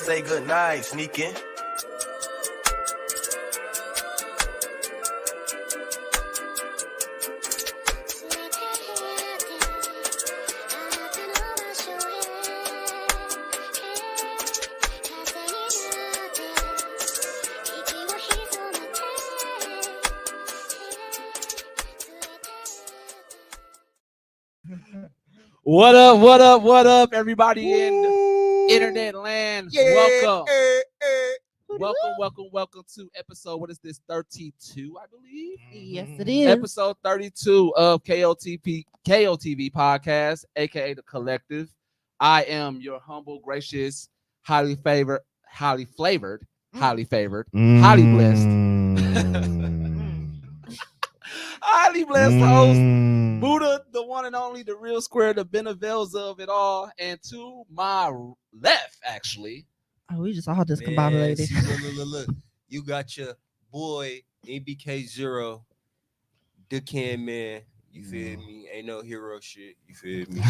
say goodnight, sneaking. What up, everybody in internet land? Welcome to episode, what is this, 32, I believe? Yes, it is. Episode 32 of KOTV Podcast, aka The Collective. I am your humble, gracious, highly flavored, highly blessed, highly blessed host, Buddha, the one and only, the real square, the Benevels of it all. And to my left, actually. Oh, we just all discombobulated. Look. You got your boy, ABK0, the can man. You feel me? Ain't no hero shit. You feel me?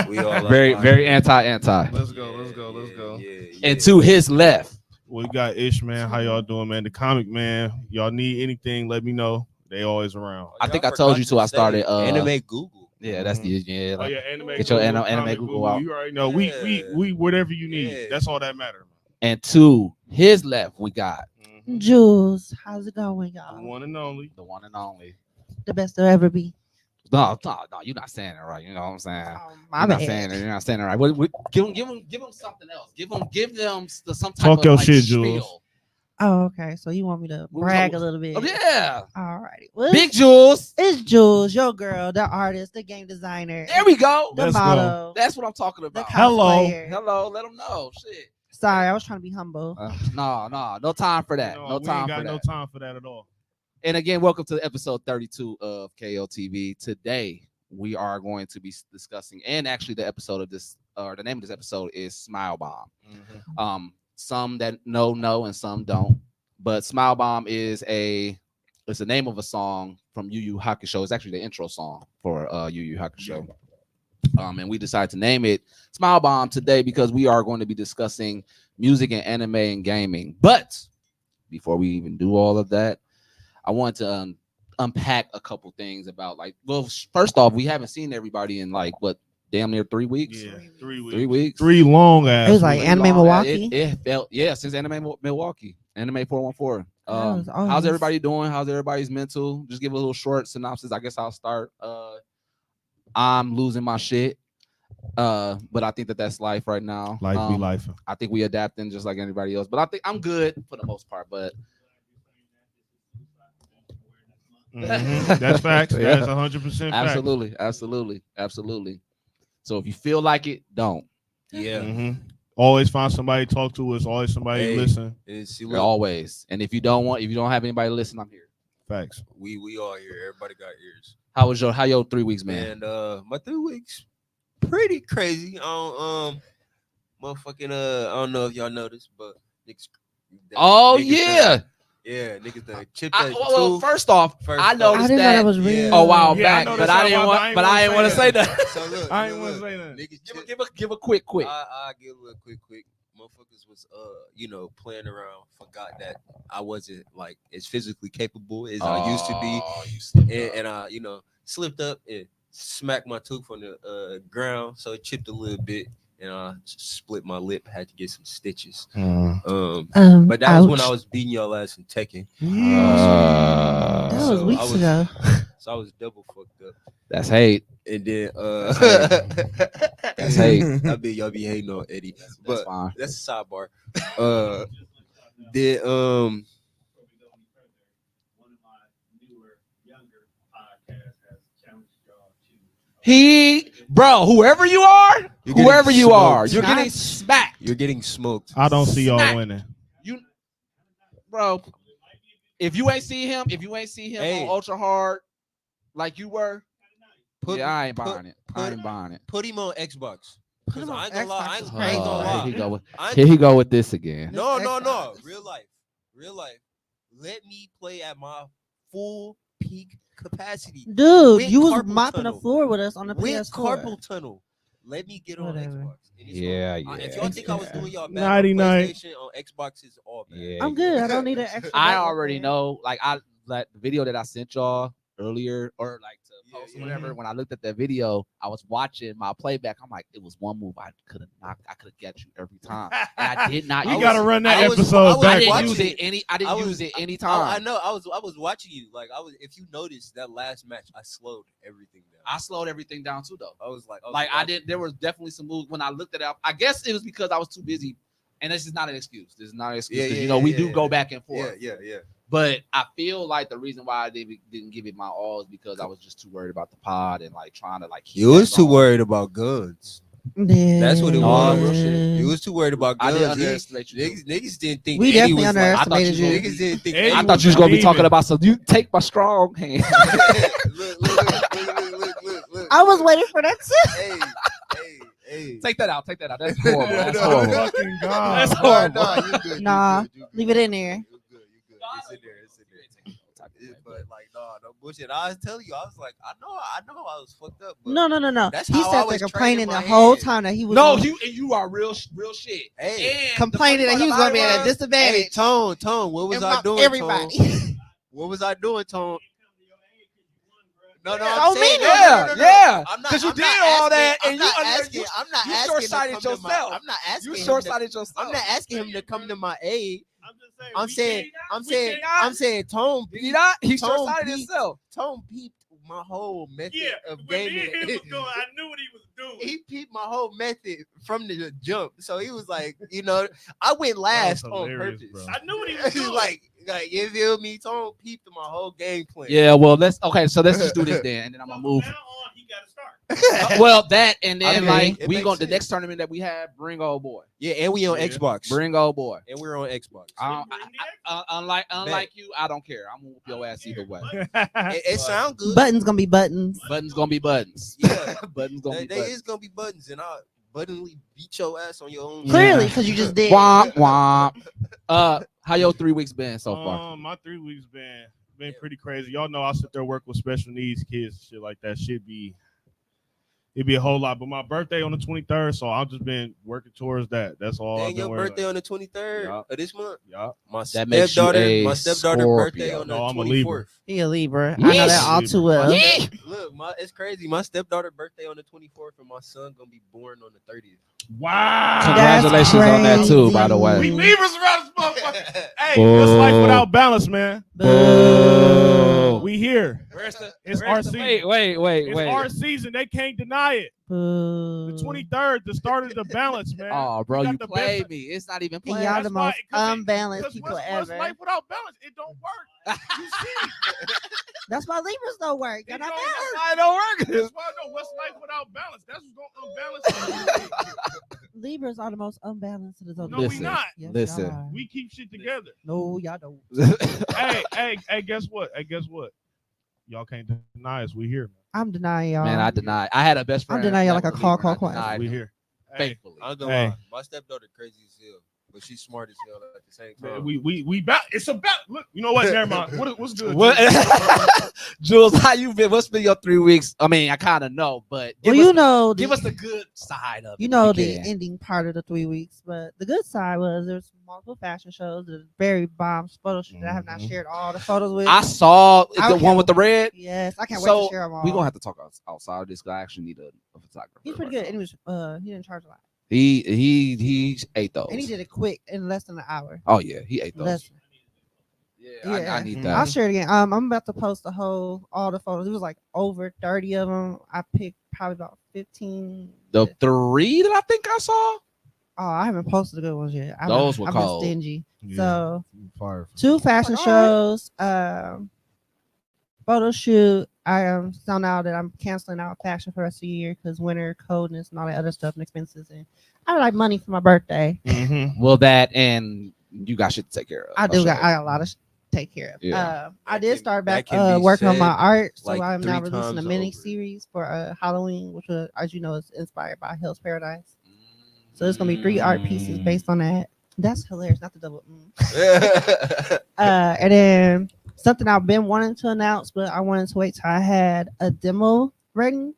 We all very anti. Let's go. Yeah. And to his left. We got Ish, man. How y'all doing, man? The comic man. Y'all need anything, let me know. They always around. I think I told you too. I started anime Google. Yeah, that's the Anime. Get your anime Google out. You already know. We whatever you need. Yeah. That's all that matters. And to his left, we got Jules, how's it going, The y'all? one and only. the one and only. The best there'll ever be. No, you're not saying it right. You know what I'm saying? My You're not bad. saying it. You're not saying it right. Give them something else. Give them some type Talk of your like, shit, spiel. Jules. Oh, okay. So you want me to brag a little bit? Oh, yeah, All righty. Well, Big Jules. it's Jules, your girl, the artist, the game designer, There we go. the Let's go. model, That's what I'm talking the about. Hello. cosplayer. Hello. Let them know. Shit. Sorry, I was trying to be humble. No time for that. No we time ain't for got that. no time for that at all. And again, welcome to episode 32 of KOTV. Today, we are going to be discussing, and actually the episode of this, or the name of this episode is Smile Bomb. Some that know, and some don't. But Smile Bomb is the name of a song from Yu Yu Hakusho. It's actually the intro song for Yu Yu Hakusho. And we decided to name it Smile Bomb today because we are going to be discussing music and anime and gaming. But before we even do all of that, I want to unpack a couple things about, like, well, first off, we haven't seen everybody in like what, damn near 3 weeks. Yeah, 3 weeks. 3 weeks. 3 long ass. It was like weeks. Anime Milwaukee. It felt, yeah, since Anime Milwaukee, Anime 414. was How's always- everybody doing? How's everybody's mental? Just give a little short synopsis. I guess I'll start. I'm losing my shit. But I think that's life right now. Life be life. I think we adapting just like anybody else. But I think I'm good for the most part. But That's facts. Yeah. That's 100% facts. absolutely. So if you feel like it, don't. Yeah. Always find somebody to talk to us. Always somebody to listen. And see, Always. And if you don't have anybody to listen, I'm here. Facts. we all here. Everybody got ears. How your 3 weeks, man? And my 3 weeks pretty crazy. Motherfucking I don't know if y'all noticed, but niggas. Yeah, niggas done chipped that tooth. First off, I I noticed didn't know that that was real. a while Yeah, I back, noticed but that I didn't a while back. want. I didn't want to say that. So look, I ain't want to say that. Niggas Give a quick. I give a quick. Motherfuckers was playing around, forgot that I wasn't like as physically capable as I used to be, and I slipped up and smacked my tooth on the ground, so it chipped a little bit, and I split my lip. Had to get some stitches. But that was when I was beating y'all ass in Tekken. That was So weeks ago. So I was double fucked up. That's hate. And then That's hate. I mean, y'all be hating on Eddie, That's but fine. that's a sidebar. Then Whoever you are, You're you're getting smacked. You're getting smoked. I don't see y'all Smack. winning. Bro, if you ain't see him Hey. on Ultra Hard like you were, Put, I ain't buying it. Put him on Xbox. Put him on I ain't gonna lie. I Xbox. ain't gonna lie. Here he go with this again. No. Xbox. Real life. Let me play at my full peak capacity. Dude, With you was carpal mopping tunnel. the floor with us on the With PS4. carpal tunnel. let me get on Whatever. Xbox. And it's Yeah, fine. yeah. If y'all think I was doing y'all bad Nighty on night. PlayStation, on Xbox is all bad. Yeah, I'm good. I don't need an extra. I button already there. know. Like the video that I sent y'all earlier, or like to post Yeah, or whatever. When I looked at that video, I was watching my playback. I'm like, it was one move I could have knocked. I could have got you every time, and I did not. We use gotta it. run that I was- episode I I back. didn't watching use it. it any. I didn't I was- use it any I time. know. I was watching you. Like if you noticed that last match, I slowed everything down. I slowed everything down too, though. I was like, I did. There was definitely some moves when I looked at it. I guess it was because I was too busy, and this is not an excuse. This is not an excuse because we do go back and forth. Yeah. But I feel like the reason why I didn't give it my all is because I was just too worried about the pod and like trying to like. keep You was that too going. worried about guns. Yeah. That's what it No, was. real shit. You was too worried about I guns. did underestimate you. Niggas didn't think We Eddie definitely was like. underestimated you. Niggas didn't think. Eddie I Eddie thought you was gonna be demon. talking about, so you take my strong hand. look. I was waiting for that too. Hey. Take that out. That's horrible. That's No, horrible. Fucking God. That's bro. horrible. Nah, you good. Nah, you good. leave it in there. You good. It's in there. But like, no bullshit. I was telling you, I was like, I know I was fucked up. But No. That's He how I sat there was complaining training the my whole hand. time that he was No, on- you are real shit. Hey, And complaining the that he was funny gonna be part at a about it was- disadvantage. hey, Tone. What was in I front of doing? everybody. Tone? What was I doing, Tone? No, Don't I'm saying, mean no. yeah. I'm not. 'Cause you I'm did not all asking- that, I'm and you not under- asking. you- I'm not you asking short-sighted him to come to my- yourself. I'm not asking. You him to- short-sighted yourself. I'm not asking him to come to my aid. I'm just saying. I'm we saying. can't- I'm saying. Tone. Did he not? He Tone short-sighted peeped- himself. Tone peeped my whole method Yeah, of when me gaming. and him was going, I knew what he was doing. He peeped my whole method from the jump. So he was like, I went last on hilarious, purpose. bro. I knew what he was He's doing. like you feel me? Tone peeped my whole game plan. Yeah, well, let's just do this then, and then I'm gonna move. From now on, he got to start. Well, that and then Okay. like It we makes going the sense. next tournament that we have, bring old boy, Yeah, and we on Yeah. Xbox. bring old boy. And we're on Xbox. Unlike you, I don't care. I'm gonna whoop your ass either way. It sound good. Buttons gonna be buttons. Buttons gonna be buttons. Yeah. Buttons gonna be There buttons. is gonna be buttons, and I'll buttonly beat your ass on your own. Clearly, because you just did. Womp womp. How your 3 weeks been so far? My 3 weeks been pretty crazy. Y'all know I sit there work with special needs kids, shit like that. It'd be a whole lot. But my birthday on the 23rd, so I've just been working towards that. That's all. Dang, I've been your working birthday on the 23rd Yeah. of this month. Yeah. My That makes you a my stepdaughter Scorpio. birthday on the No, I'm a Libra. 24th. He a Libra. I know Yeesh. that all too well. Yeah. Look, it's crazy. My stepdaughter birthday on the 24th, and my son gonna be born on the 30th. Wow. Congratulations on that too, by the way. We Libras around this motherfucker. Hey, Boo. what's life without balance, man? Boo. We here. It's our season. Wait. It's our season. They can't deny it. Boo. The 23rd, the start of the balance, man. Oh, bro, We got you the played best- me. It's not even And playing. y'all That's the why- most 'cause it- unbalanced Because people what's ever. life without balance? It don't work. You see, That's why Libras don't work. Y'all it not don't balanced. work. I don't work. That's why I know what's life without balance. That's what's gonna unbalance it. Libras are the most unbalanced of the zodiac. No, we Listen. not. Yes, Listen. y'all are. We keep shit together. No, y'all don't. Hey, guess what? Y'all can't deny us. We here, I'm denying y'all. Man, I deny. I had a best friend. I'm denying y'all that like a was call, Libra, and I call, man. denied We him here. Hey, faithfully. I'm gonna Hey. lie, my stepdaughter crazy as hell, but she's smart as hell at the same time. we it's about. Look, you know what? Never mind. What's good? What, Jules? How you been? What's been your 3 weeks? I mean, I kind of know, but Well, give us the good side of it. you know if you the can. ending part of the 3 weeks, but the good side was there's multiple fashion shows. There's very bomb photo shoot that I have not Mhm. shared all the photos with. I saw I the can't one with the wait. red. Yes, I can't wait So to share them all. we're gonna have to talk outside of this because I actually need a photographer. He's pretty good. And he didn't charge a lot, He ate those. and he did it quick in less than an hour. Oh yeah, he ate those. Less. Yeah, Yeah. I need Mhm. that. I'll share it again. I'm about to post all the photos. It was like over 30 of them. I picked probably about 15. The 3 that I think I saw. Oh, I haven't posted the good ones yet. Those were I've been cold. stingy. Yeah. So Fire. 2 fashion Like, all shows, photo shoot. I found out that I'm canceling out fashion for the rest of the year because winter coldness and all that other stuff and expenses. And I like money for my birthday. Mm-hmm. Well, that and you got shit to take care of. I I'll show got a lot of take care of. Yeah. I That did can- start that back can be working on my said, art, so like, I'm now 3 releasing a times mini over. series for Halloween, which as you know is inspired by Hell's Paradise. So it's gonna be 3 art pieces based on that. That's hilarious, not the double. And then something I've been wanting to announce, but I wanted to wait till I had a demo ready.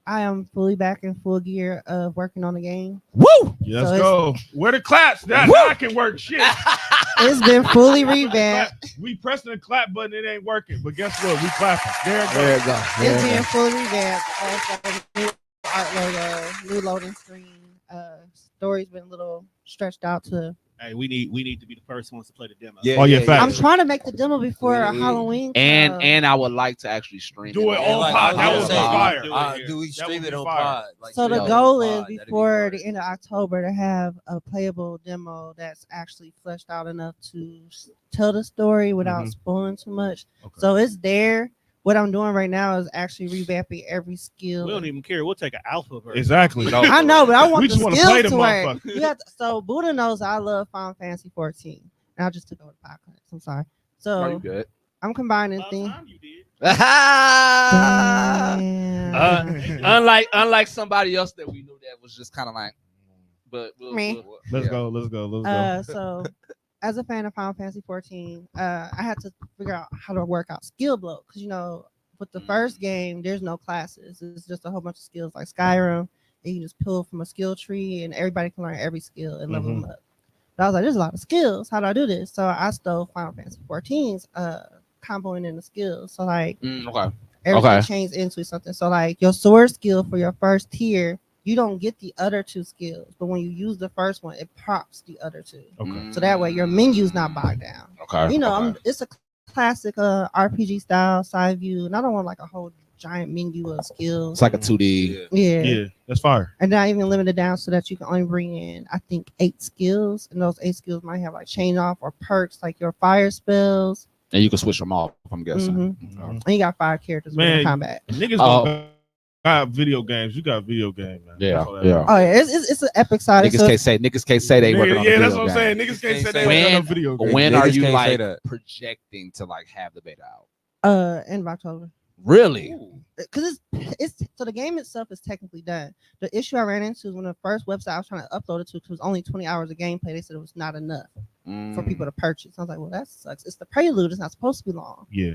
I am fully back in full gear of working on the game. Woo! Yeah, let's So go. Where the claps? Now I can work shit. It's been fully revamped. We pressing the clap button, it ain't working. But guess what? We clapping. There it There goes. you go. It's being fully revamped. It's got a new art logo, new loading screen. Story's been a little stretched out to. Hey, we need to be the first ones to play the demo. Oh, yeah, facts. I'm trying to make the demo before Yeah. Halloween. And I would like to actually stream Do it on on like, pod. That I would was be saying, fire. Do we That stream would it be on fire. pod? Like, So the stream it goal on is pod, that'd be before fire. the end of October to have a playable demo that's actually fleshed out enough to tell the story without spoiling too much. Okay. So it's there. What I'm doing right now is actually revamping every skill. We don't even care. We'll take an alpha version. Exactly. I know, but I want We the just wanna play skills the to work. motherfucker. You have to, so Buddha knows I love Final Fantasy 14. And I just took over the podcast. I'm sorry. No, you So good. I'm combining About things. time you did. Damn. Unlike somebody else that we knew that was just kind of like, but Me. Let's yeah. go. Let's go. So as a fan of Final Fantasy 14, I had to figure out how to work out skill block because with the first game, there's no classes. It's just a whole bunch of skills like Skyrim. And you just pull from a skill tree, and everybody can learn every skill and level them up. But I was like, there's a lot of skills. How do I do this? So I stole Final Fantasy 14's comboing in the skills. So like Okay. everything changes into something. So like your sword skill for your first tier, you don't get the other two skills, but when you use the first one, it props the other two. Okay. So that way your menu's not bogged down. Okay. It's a classic RPG style side view, and I don't want like a whole giant menu of skills. It's like a 2D. Yeah. Yeah, that's fire. And not even limited down so that you can only bring in, I think, 8 skills. And those 8 skills might have like chain off or perks like your fire spells. And you can switch them off, I'm guessing. And you got 5 characters in combat. Niggas don't got video games. You got video games, man. Yeah, That's all that yeah. is. Oh yeah, it's an epic side. Niggas can't say they working on Yeah, a that's video what I'm saying. game. Niggas can't say they When- working on video games. When Niggas are you can't say like that. projecting to like have the beta out? End of October. Really? Because it's so the game itself is technically done. The issue I ran into is when the first website I was trying to upload it to, because it was only 20 hours of gameplay, they said it was not enough for people to purchase. I was like, well, that sucks. It's the prelude. It's not supposed to be long. Yeah.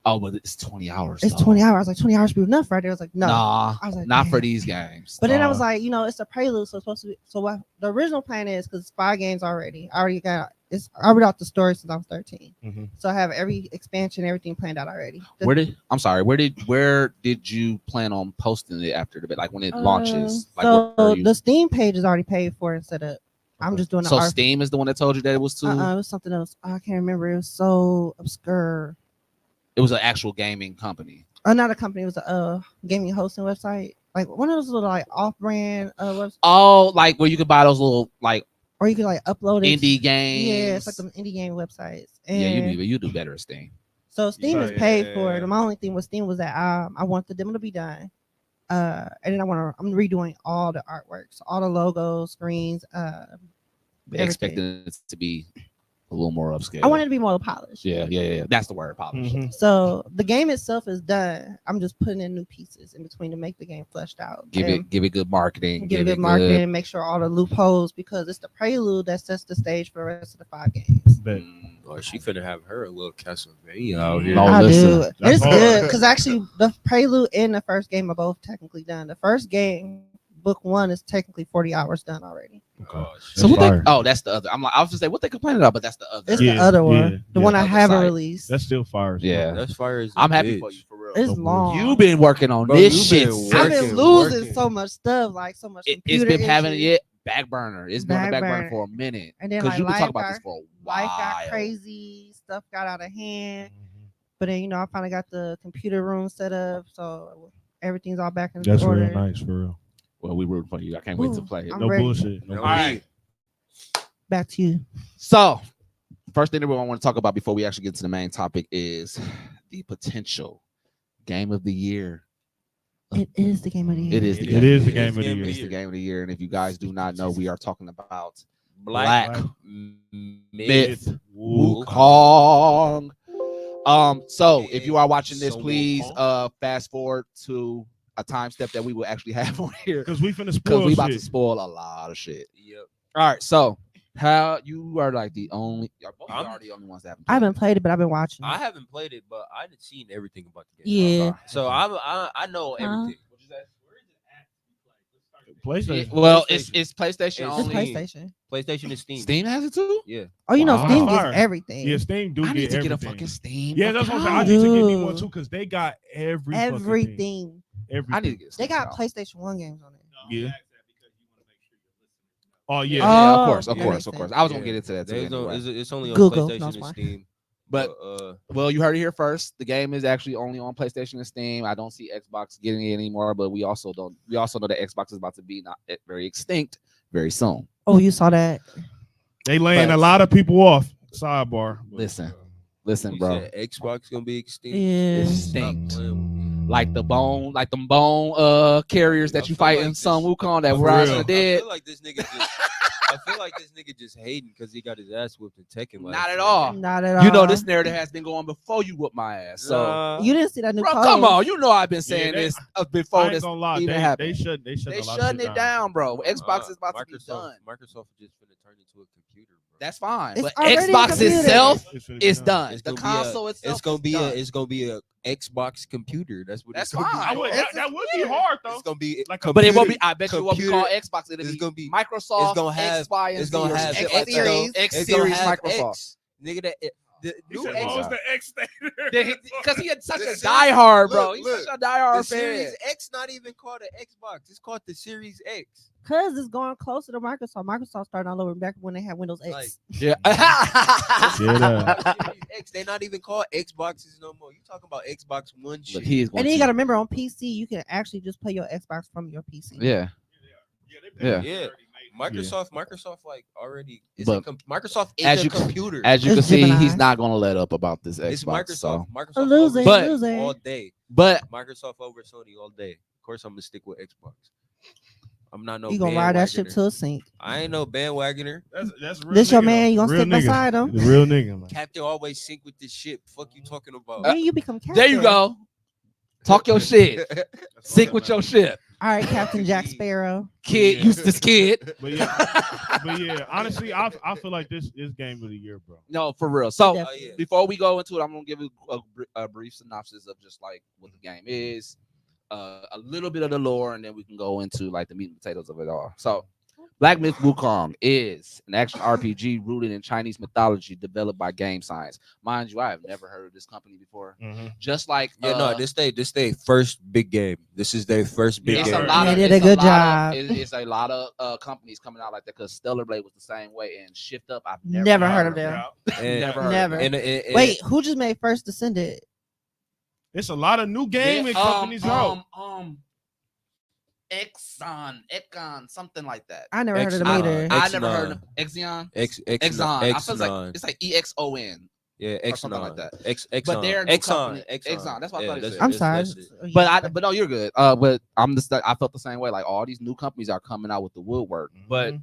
Oh, but it's 20 hours. It's though. 20 hours. I was like, 20 hours would be enough right there. I was like, no. Nah, I was like, not for damn. these games. But then I was like, it's a prelude, so it's supposed to be. So what the original plan is, because it's 5 games already. I already read out the story since I was 13. So I have every expansion, everything planned out already. where did you plan on posting it after the bit? Like when it launches? Like So the Steam page is already paid for and set up. I'm just doing the So art. Steam is the one that told you that it was too. It was something else. I can't remember. It was so obscure. It was an actual gaming company. Not a company. It was a gaming hosting website. Like one of those little like off-brand websites. Oh, like where you could buy those little like Or you could like upload it. indie games. Yeah, it's like some indie game websites. And Yeah, you do better at Steam. so Steam is paid for Yeah. it. My only thing with Steam was that I want the demo to be done. And then I'm redoing all the artwork. So all the logos, screens, They expected it to be a little more upscale. I want it to be more polished. Yeah. That's the word, polished. So the game itself is done. I'm just putting in new pieces in between to make the game fleshed out. Give it good marketing. Give it good marketing and make sure all the loopholes, because it's the prelude that sets the stage for the rest of the 5 games. Or she finna have her a little Castlevania out here. Oh, I listen. do. That's It's hard. good because actually the prelude and the first game are both technically done. The first game, book 1, is technically 40 hours done already. So what fire. that's the other. I was just say what they complaining about, but that's the other. It's Yeah, the other one, yeah, the yeah. one I Other haven't side. released. That's still fire. Yeah. That's fire. As a I'm happy bitch. for you for real. It's No, long. You've been working on Bro, this you've shit. been I've since- been working, losing working. so much stuff, like so much. It's computer been having issues. it back burner. It's been on the Back back burner burner. for a minute. And then Because like you've been life talking about this got, for a while. life got crazy, stuff got out of hand. But then I finally got the computer room set up, so everything's all back in That's order. real nice, for real. Well, we rooting for you. I can't wait to Ooh, play it. I'm No ready. bullshit. No All bullshit. right. Back to you. So, first thing that we want to talk about before we actually get to the main topic is the potential game of the year. It is the game of the year. It is the It game. is the game of the It's year. the game of the year. And if you guys do not know, we are talking about Black Myth Wukong. Wukong. So if you are watching this, So please Wukong. fast forward to a time step that we will actually have on here Because we finna because spoil we about to shit. spoil a lot of shit. Yep. All right, so how you are like the only, both I'm- are the only ones that haven't. I haven't played it, but I've been watching. I haven't played it, but I've seen everything about the game. Yeah. So I know everything. What you say? PlayStation. Well, PlayStation. it's PlayStation It's It's only. PlayStation. PlayStation and Steam. Steam has it too. Yeah. Oh, you know, Wow. Steam Fire. gets everything. Yeah, Steam do I need get to everything. get a fucking Steam. Yeah, that's what I'm saying. I account. need to get me one Dude. too because they got every fucking thing. Everything. Everything. I need to get. a They Steam got account. PlayStation 1 games on it. Yeah. Oh yeah. Yeah, Oh, of course, of that course, makes of course. sense. I was gonna get into that too. There's no, Anyway. it's only on Google, no, PlayStation it's and fine. Steam. But uh, well, you heard it here first. The game is actually only on PlayStation and Steam. I don't see Xbox getting it anymore, but we also know that Xbox is about to be not very extinct very soon. Oh, you saw that? They laying But- a lot of people off. Sidebar. But, Listen, you bro. said Xbox gonna be extinct. Yeah. Extinct. Mm. Like them bone carriers that I you feel fight like in Sun this- Wukong that For were out real. of the dead. I feel like this nigga just. I feel like this nigga just hating because he got his ass whooped in Tekken. last Not at year. all. Not at all. You know this narrative has been going before you whoop my ass. So, Nah. You didn't see that new bro, code. come on. You know I've been saying they- this I before ain't this gonna lie. even They happened. shutting They a lot of shutting shit it down, bro. Xbox is about to be Microsoft. done. Microsoft just finna turn into a computer, bro. That's fine. It's But already a Xbox computer. itself It's finna be is done. It's The gonna be a- console itself It's gonna is be done. It's gonna be a Xbox computer. That's what That's it's gonna fine. I be. would, that would be hard though. It's gonna be Like a But it won't be. computer- I bet you it won't be computer- called Xbox. It'll It's be gonna be Microsoft. it's gonna have- X, Y, and it's Z. gonna or have X shit like that, Series, though. X It's gonna Series, have Microsoft. X. Nigga, that the He new said, X. "What was the X standard?" Because he had such The a Series- diehard, bro. look, He's look. such a The diehard fan. Series X not even called an Xbox. It's called the Series X. Cause it's going closer to Microsoft. Microsoft started all over back when they had Windows X. Like, Yeah. Series X. They not even called Xboxes no more. You talking about Xbox One shit? But he is going And then you to. gotta remember on PC, you can actually just play your Xbox from your PC. Yeah. Yeah. Yeah. Microsoft like already. It's But Microsoft is as a you- computer. As you It's can see, Gemini. he's not going to let up about this It's Xbox. Microsoft. So. Microsoft Loser, over But- loser. all day. But Microsoft over Sony all day. Of course, I'm gonna stick with Xbox. I'm not no. You gonna ride that ship bandwagoner. to a sink. I ain't no bandwagoner. That's real. This your nigga, man, you though. gonna Real stick nigga. beside him. The real nigga, man. Captain always sync with this shit. Fuck you talking about? Then you become captain. there you go. Talk your shit. Sync with your shit. All right, Captain Jack Sparrow. Kid, Yeah. Eustace Kid. But yeah, honestly, I feel like this is game of the year, bro. No, for real. So Yeah. Oh, yeah. before we go into it, I'm gonna give you a brief synopsis of just like what the game is, a little bit of the lore, and then we can go into like the meat and potatoes of it all. So, Black Myth Wukong is an action RPG rooted in Chinese mythology, developed by Game Science. Mind you, I have never heard of this company before. Just like Yeah, no, this they first big game. This is their first big it's game. a lot of They did a it's good lot of- job. it's a lot of companies coming out like that because Stellar Blade was the same way, and Shift Up I've Never heard of them. And- Never heard. Never. and- Wait, who just made First Descendant? It's a lot of new gaming companies out. Exxon, something like that. I never heard of them Exxon. either. I never Exxon. heard of Exxon. Exxon. I feel like it's like EXON. Yeah, or something like that. Exxon. But they're a new Exxon. company. Exxon. Exxon. That's what I thought he said. I'm sorry. But no, you're good. But I felt the same way. Like all these new companies are coming out with the woodwork. But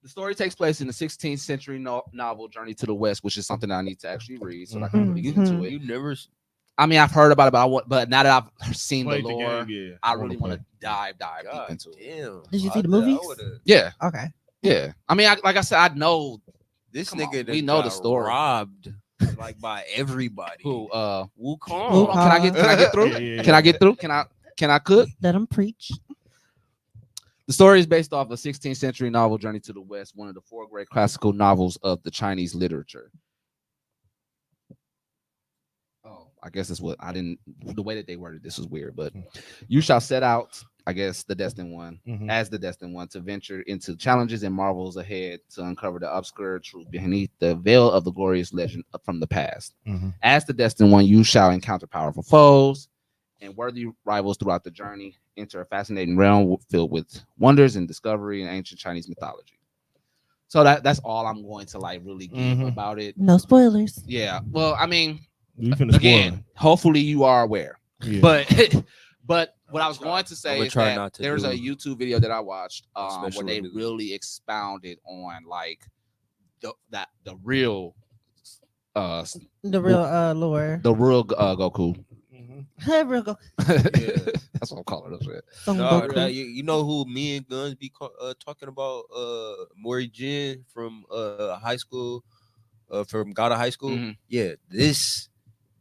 the story takes place in the 16th century novel Journey to the West, which is something that I need to actually read so that I can really get into it. You never. I mean, I've heard about it, but now that I've seen the Played the lore, game, yeah. I really want to dive God deep into it. damn. Did you see the I movies? would've- Yeah, Okay. yeah. I mean, like I said, I know This Come on, nigga, we done know the got story. Robbed like by everybody. who. Wukong. Wukong. Can I get through? Yeah, yeah, Can I yeah. get through? Can I cook? Let them preach. The story is based off a 16th century novel, Journey to the West, one of the 4 great classical novels of the Chinese literature. Oh, I guess that's what I didn't. The way that they worded this was weird, but you shall set out, I guess, the destined one, as the destined one, to venture into challenges and marvels ahead to uncover the obscure truth beneath the veil of the glorious legend from the past. As the destined one, you shall encounter powerful foes and worthy rivals throughout the journey. Enter a fascinating realm filled with wonders and discovery in ancient Chinese mythology. So that's all I'm going to like really give about it. No spoilers. Yeah. Well, I mean, You finna again, hopefully you are aware. spoil it. Yeah. But what I was going to say I'ma is try that not to there's do a YouTube video that I watched where special they release. really expounded on like the real The real lore. Goku. Real go. That's what I'm calling it. Shit. Son No, Goku. you know who me and Guns be talking about? Maury Jin from high school, from Gata High School. Mhm. Yeah, this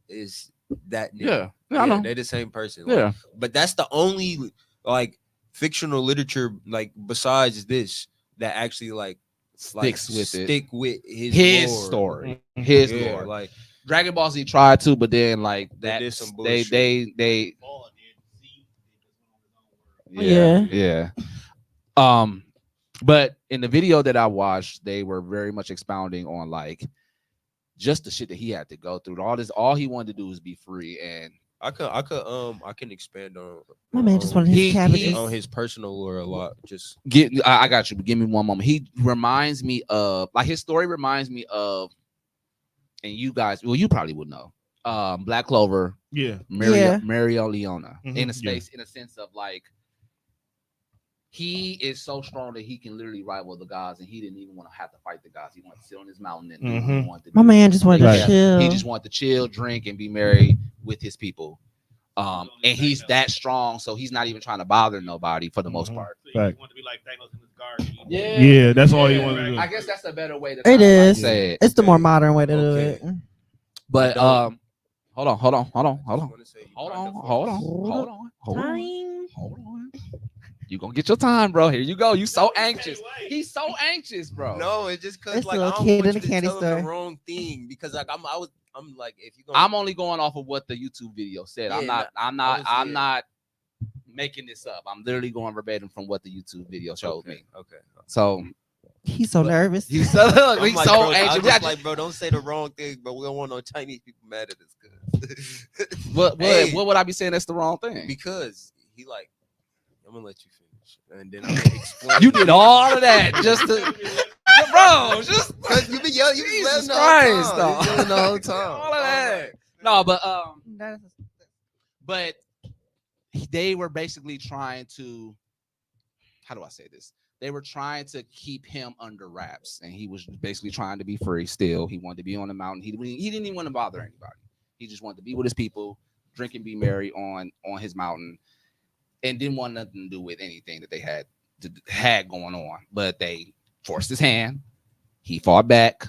is that nigga. Yeah, I know. They're the same person. Yeah. But that's the only like fictional literature like besides this that actually like Sticks with it. stick with his lore. story, his Yeah, lore. like Dragon Ball Z tried to, but then like They that did some they bullshit. Ball did. See, they just went on his own world. yeah. But in the video that I watched, they were very much expounding on like just the shit that he had to go through. All he wanted to do was be free, and I can expand on My man just wanted He- his cabbages. on his personal lore a lot. Just I got you. But give me one moment. He reminds me of like his story reminds me of, and you guys, well, you probably would know, Black Clover, Yeah. Mario Leona, in Mhm, a space, in a sense of like he is so strong that he can literally rival the gods, and he didn't even want to have to fight the gods. He wanted to sit on his mountain and do what he wanted to do. My man just wanted Right. to chill. He just wanted to chill, drink, and be merry with his people. And he's that strong, so he's not even trying to bother nobody for the most Mhm. part. So you Fact. want to be like Thanos in his garden. Yeah, that's all he wanted to do. I guess that's a better way to It kinda, like, is. say it. It's the more modern way to Okay. do it. But I don't- hold on. I just wanna say you kinda Time. Hold on. You gonna get your time, bro. Here you go. You so anxious. He's so anxious, bro. No, it's just because It's like a I little don't kid want in you a to candy tell him store. the wrong thing because like I'm like if you gonna I'm only going off of what the YouTube video said. I'm Yeah, not making this up. I'm literally going verbatim from what the YouTube video showed me. Okay. So He's so But- nervous. he's so, I'm he's like, so bro, I'm anxious. just like, bro, don't say the wrong thing, bro. We don't want no Chinese people mad at us. what Hey, would I be saying that's the wrong thing? because he like, I'm gonna let you finish, and then I'm gonna explain. You did all of that just to, bro. Just Cause you been yelling, you been Jesus yelling the Christ, whole time. dog. You yelling the whole time. All of that. Like, No, but they were basically trying to, how do I say this? They were trying to keep him under wraps, and he was basically trying to be free still. He wanted to be on the mountain. He didn't even want to bother anybody. He just wanted to be with his people, drink and be merry on his mountain, and didn't want nothing to do with anything that they had going on. But they forced his hand. He fought back.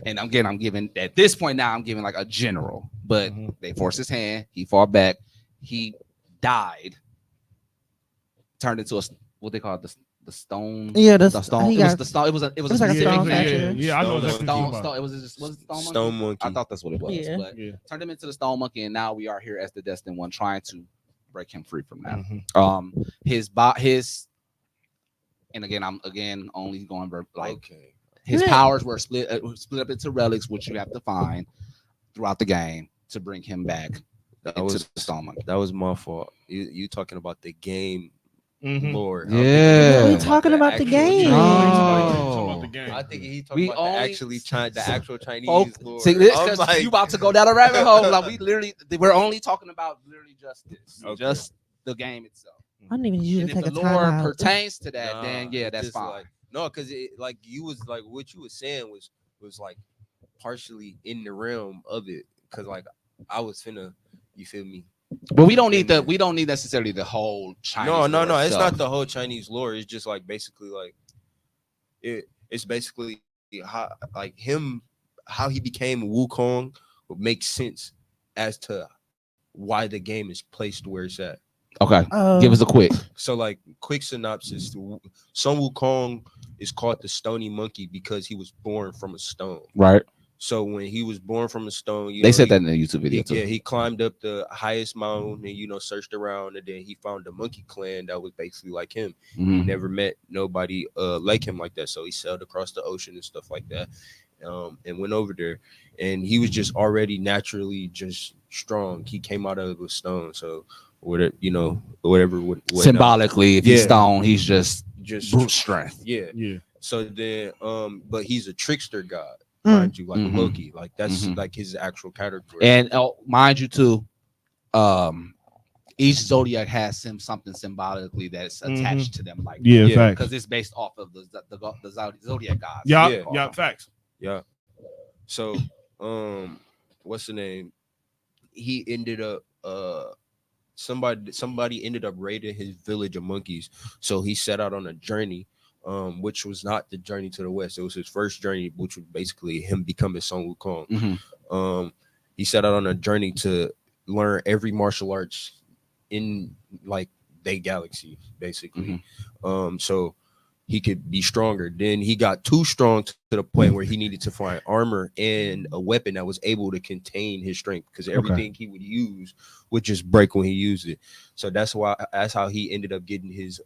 And I'm giving at this point now, I'm giving like a general, but they forced his hand. He fought back. He died. Turned into what they call it, the stone. Yeah, the stone. It was the stone. It was a was like a specific stone thing. statue. Yeah, I know exactly what you're Stone. talking about. It was just was it stone monkey? Stone monkey. I thought that's what it was. Yeah. But Yeah. turned him into the stone monkey, and now we are here as the destined one, trying to break him free from that. Mhm. His and again, I'm only going like okay. his Yeah. powers were split up into relics, which you have to find throughout the game to bring him back That into was the stone monkey. that was my fault. You talking about the game Mhm. lore? Yeah. We talking about the game. Oh. I I think he talking We about only- the actual Chinese Folk, lore. see this I'm because like- you about to go down a rabbit hole. Like we're only talking about literally just this, Okay. just the game itself. I don't even need you And to if take the a time lore out. pertains to that, Nah, then yeah, it's that's just fine. like- no, because it like you was like what you was saying was like partially in the realm of it. Cause like I was finna, you feel me? But we don't need necessarily the whole Chinese. No, lore it's itself. not the whole Chinese lore. It's just like basically like it's basically how like him how he became Wukong would make sense as to why the game is placed where it's at. Okay, give us a quick. So like quick synopsis: Sun Wukong is called the Stony Monkey because he was born from a stone. Right. So when he was born from a stone, They said that in the YouTube video too. he climbed up the highest mountain and searched around, and then he found a monkey clan that was basically like him. He Mhm. never met nobody like him like that, so he sailed across the ocean and stuff like that, and went over there. And he was just already naturally just strong. He came out of a stone, so whatever whatnot. Symbolically, if he's Yeah. stone, he's just just brute strength. yeah. Yeah. So then, but he's a trickster god, Mm. mind you, like Mhm. Loki. Like that's Mhm. like his actual category. And mind you too, each zodiac has something symbolically that's attached to them, like Yeah, Yeah, facts. because it's based off of the zodiac gods. Yeah, Yeah. yeah, facts. Yeah. So, what's the name? He ended up somebody ended up raiding his village of monkeys. So he set out on a journey, which was not the journey to the west. It was his first journey, which was basically him becoming Sun Wukong. Mhm. He set out on a journey to learn every martial arts in like they galaxy basically. So he could be stronger. Then he got too strong to the point where he needed to find armor and a weapon that was able to contain his strength, because everything he would use would just break when he used it. So that's how he ended up getting his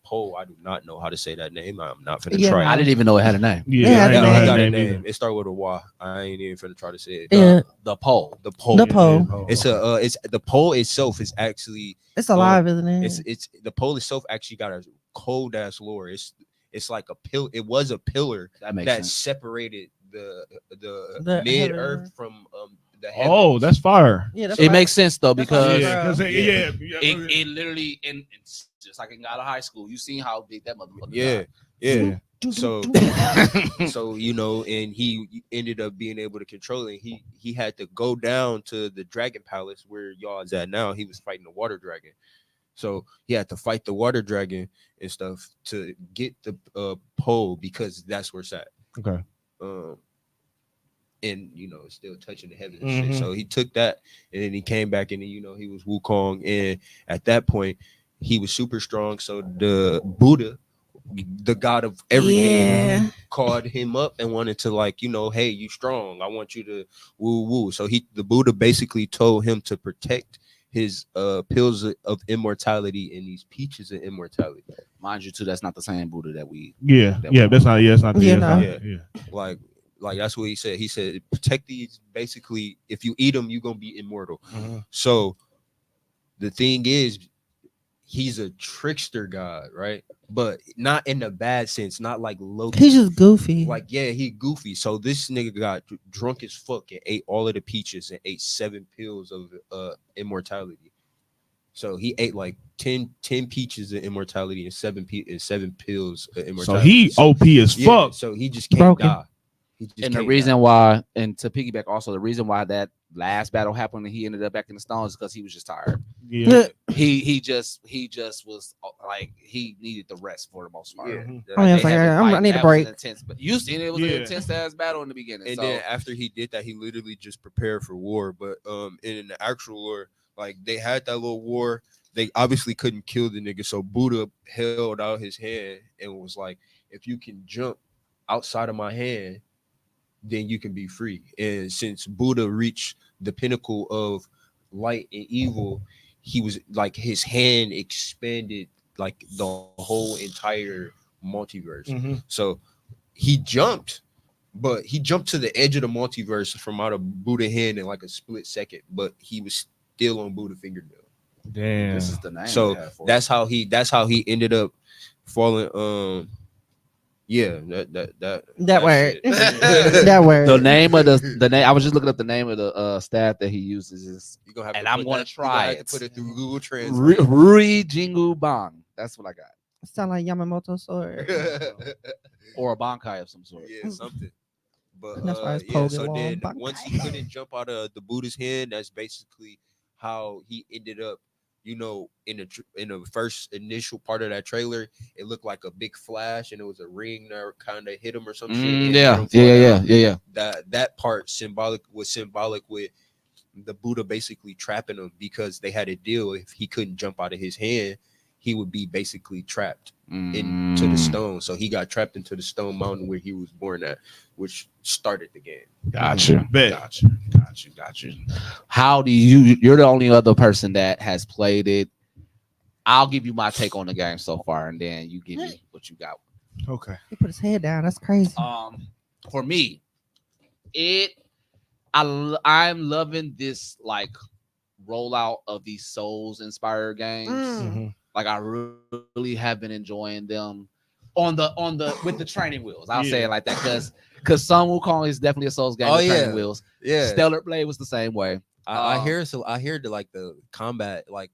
pole. I do not know how to say that name. I'm not finna try. I didn't even know it had a name. Yeah, I Yeah, ain't know it how got to a name name. It started with a Y. I ain't even finna try to say it. Yeah. The pole. The pole. The pole. Oh, It's it's the pole itself is actually It's alive, isn't it? it's the pole itself actually got a cold ass lore. It's like a pill. It was a pillar That makes that sense. separated the The mid heaven. earth from the heavens. Oh, that's fire. Yeah, that's It why- makes sense though, That's why because Yeah, because Yeah. it literally and it's just like in out of high school. You seen how big that motherfucker Yeah, Yeah. So got. so and he ended up being able to control it. He had to go down to the dragon palace where y'all is at now. He was fighting the water dragon. So he had to fight the water dragon and stuff to get the pole, because that's where it's at. Okay. And it's still touching the heavens and shit. So he took that, and then he came back, and then, he was Wukong, and at that point he was super strong. So the Buddha, the god of everything, called him up and wanted to hey, you strong, I want you to woo. So the Buddha basically told him to protect his pills of immortality and these peaches of immortality. Mind you, too, that's not the same Buddha that we. Yeah, That yeah, we- that's not. Yeah, it's not. Yeah, Yeah, no. yeah. Like that's what he said. He said protect these. Basically, if you eat them, you're gonna be immortal. Mhm. So the thing is, he's a trickster god, right? But not in a bad sense, not like Loki. He's just goofy. He goofy. So this nigga got drunk as fuck and ate all of the peaches and ate 7 pills of immortality. So he ate like 10 peaches of immortality and 7 pills of immortality. So he OP as fuck. So he just can't Broken. die. And the reason why, and to piggyback also, the reason why that last battle happened and he ended up back in the stones is because he was just tired. Yeah. He just was like he needed the rest for the most part. Yeah. Oh, yeah, it's They like, had to I fight. need a That was break. an intense, but you seen it was an Yeah. intense ass battle in the beginning. And So then after he did that, he literally just prepared for war. But in the actual war, like they had that little war, they obviously couldn't kill the nigga. So Buddha held out his hand and was like, if you can jump outside of my hand, then you can be free. And since Buddha reached the pinnacle of light and evil, he was like, his hand expanded like the whole entire multiverse. Mhm. So he jumped, but he jumped to the edge of the multiverse from out of Buddha hand in like a split second, but he was still on Buddha fingernail. Damn. this is the name. So they have for it. that's how he ended up falling. Yeah, That word. shit. That word. the name of the name. I was just looking up the name of the stat that he uses is You're gonna have And to I'm put gonna that- try you're gonna have it. to put it through Google Translate. Rui Jingu Bang. That's what I got, Sound like Yamamoto sword. or a Bankai of some sort. Yeah, something. But That's why it's yeah, Pogo so Long then Bankai. once he couldn't jump out of the Buddha's hand, that's basically how he ended up. In the first initial part of that trailer, it looked like a big flash, and it was a ring that kind of hit him or some shit. and made him fall down. That part was symbolic with the Buddha basically trapping him, because they had a deal. If he couldn't jump out of his hand, he would be basically trapped into the stone. So he got trapped into the stone mountain where he was born at, which started the game. Gotcha. Bet. Got you. How do you're the only other person that has played it. I'll give you my take on the game so far, and then you give me what you got. Okay. He put his head down. That's crazy. For me, I'm loving this like rollout of these Souls inspired games. Mhm. Like I really have been enjoying them on the with the training wheels. I'll say Yeah. it like that because Sun Wukong is definitely a Souls game with training wheels. Yeah. Stellar Blade was the same way. I hear the combat, like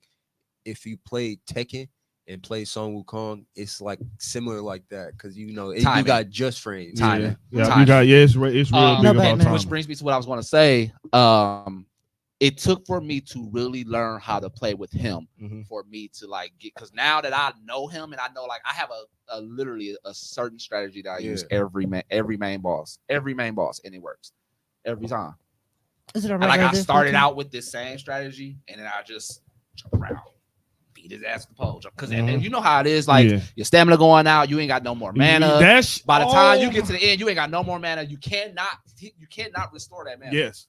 if you play Tekken and play Son Wukong, it's like similar like that, because you Timing. got just frames. Timing. Yeah, Timing. you got it's real big No, about Batman. time. Which brings me to what I was going to say. It took for me to really learn how to play with him Mhm. for me to like get, because now that I know him and I know like I have a literally a certain strategy that I use every main boss, and it works every time. Is it a And like regular I started difficulty? out with this same strategy and then I just jump around, beat his ass with the pole jump. Because you know how it is, like Yeah. your stamina going out, you ain't got no more mana. That's By the time you get to the end, you ain't got no more mana. You cannot restore that mana. Yes.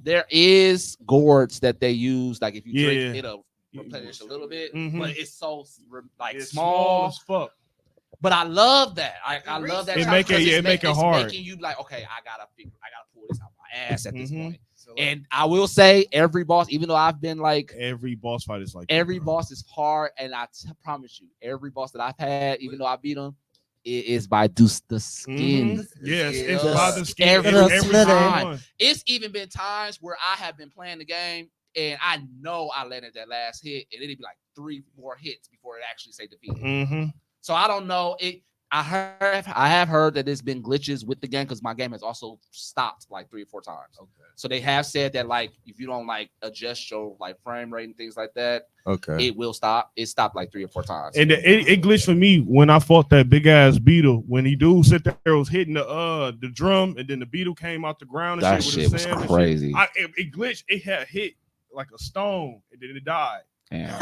There is gourds that they use, like if you drink, Yeah. it'll replenish a little bit, Mhm. but it's so like It's small. as fuck. But I love that. I love that. It challenge make it- 'cause yeah, it's it make it it's hard. Making you like, okay, I gotta pull this out my ass at this Mhm. point. And I will say, every boss, even though I've been like, Every boss fight is like every that, bro. boss is hard, and promise you, every boss that I've had, even though I beat them, it is by the skin. Mhm. Yes, it's The by the skin. every slitter. time. one. It's even been times where I have been playing the game and I know I landed that last hit, and it'd be like 3 more hits before it actually say defeated. Mm-hmm. So I don't know. I have heard that there's been glitches with the game because my game has also stopped like 3 or 4 times. Okay. So they have said that like if you don't like adjust your like frame rate and things like that, Okay. it will stop. It stopped like 3 or 4 times. And it glitched for me when I fought that big ass beetle. When he dude sit there was hitting the drum, and then the beetle came out the ground. And That shit shit with was his sand and crazy. shit. It glitched. It had hit like a stone, and then it died. Damn.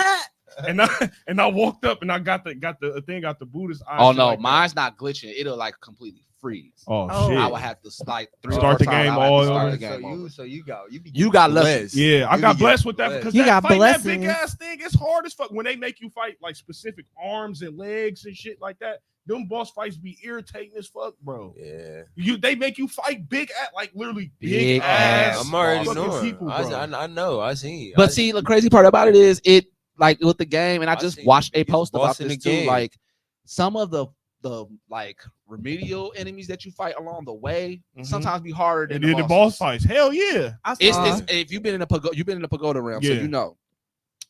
And I walked up and I got the thing out the Buddhist eye. Oh shit no, like that. mine's not glitching. It'll like completely freeze. Oh, Oh. shit. I would have to like 3 or 4 Start the times, game I would have to all start over. the game over. So you You got lucky. blessed. Yeah, I You got be blessed getting with that blessed. because You that got fighting that big blessings. ass thing is hard as fuck. When they make you fight like specific arms and legs and shit like that, them boss fights be irritating as fuck, bro. Yeah. They make you fight big at like literally Big big ass ass. I'm already fucking knowing. people, bro. I know. I seen. But see, the crazy part about it is it like with the game, and I I just seen watched the a biggest post about boss in this the too. game. Like some of the like remedial enemies that you fight along the way Mhm. sometimes be harder than And then the boss bosses. fights. Hell yeah. I It's saw- this if you've been in the pagoda realm, so Yeah. you know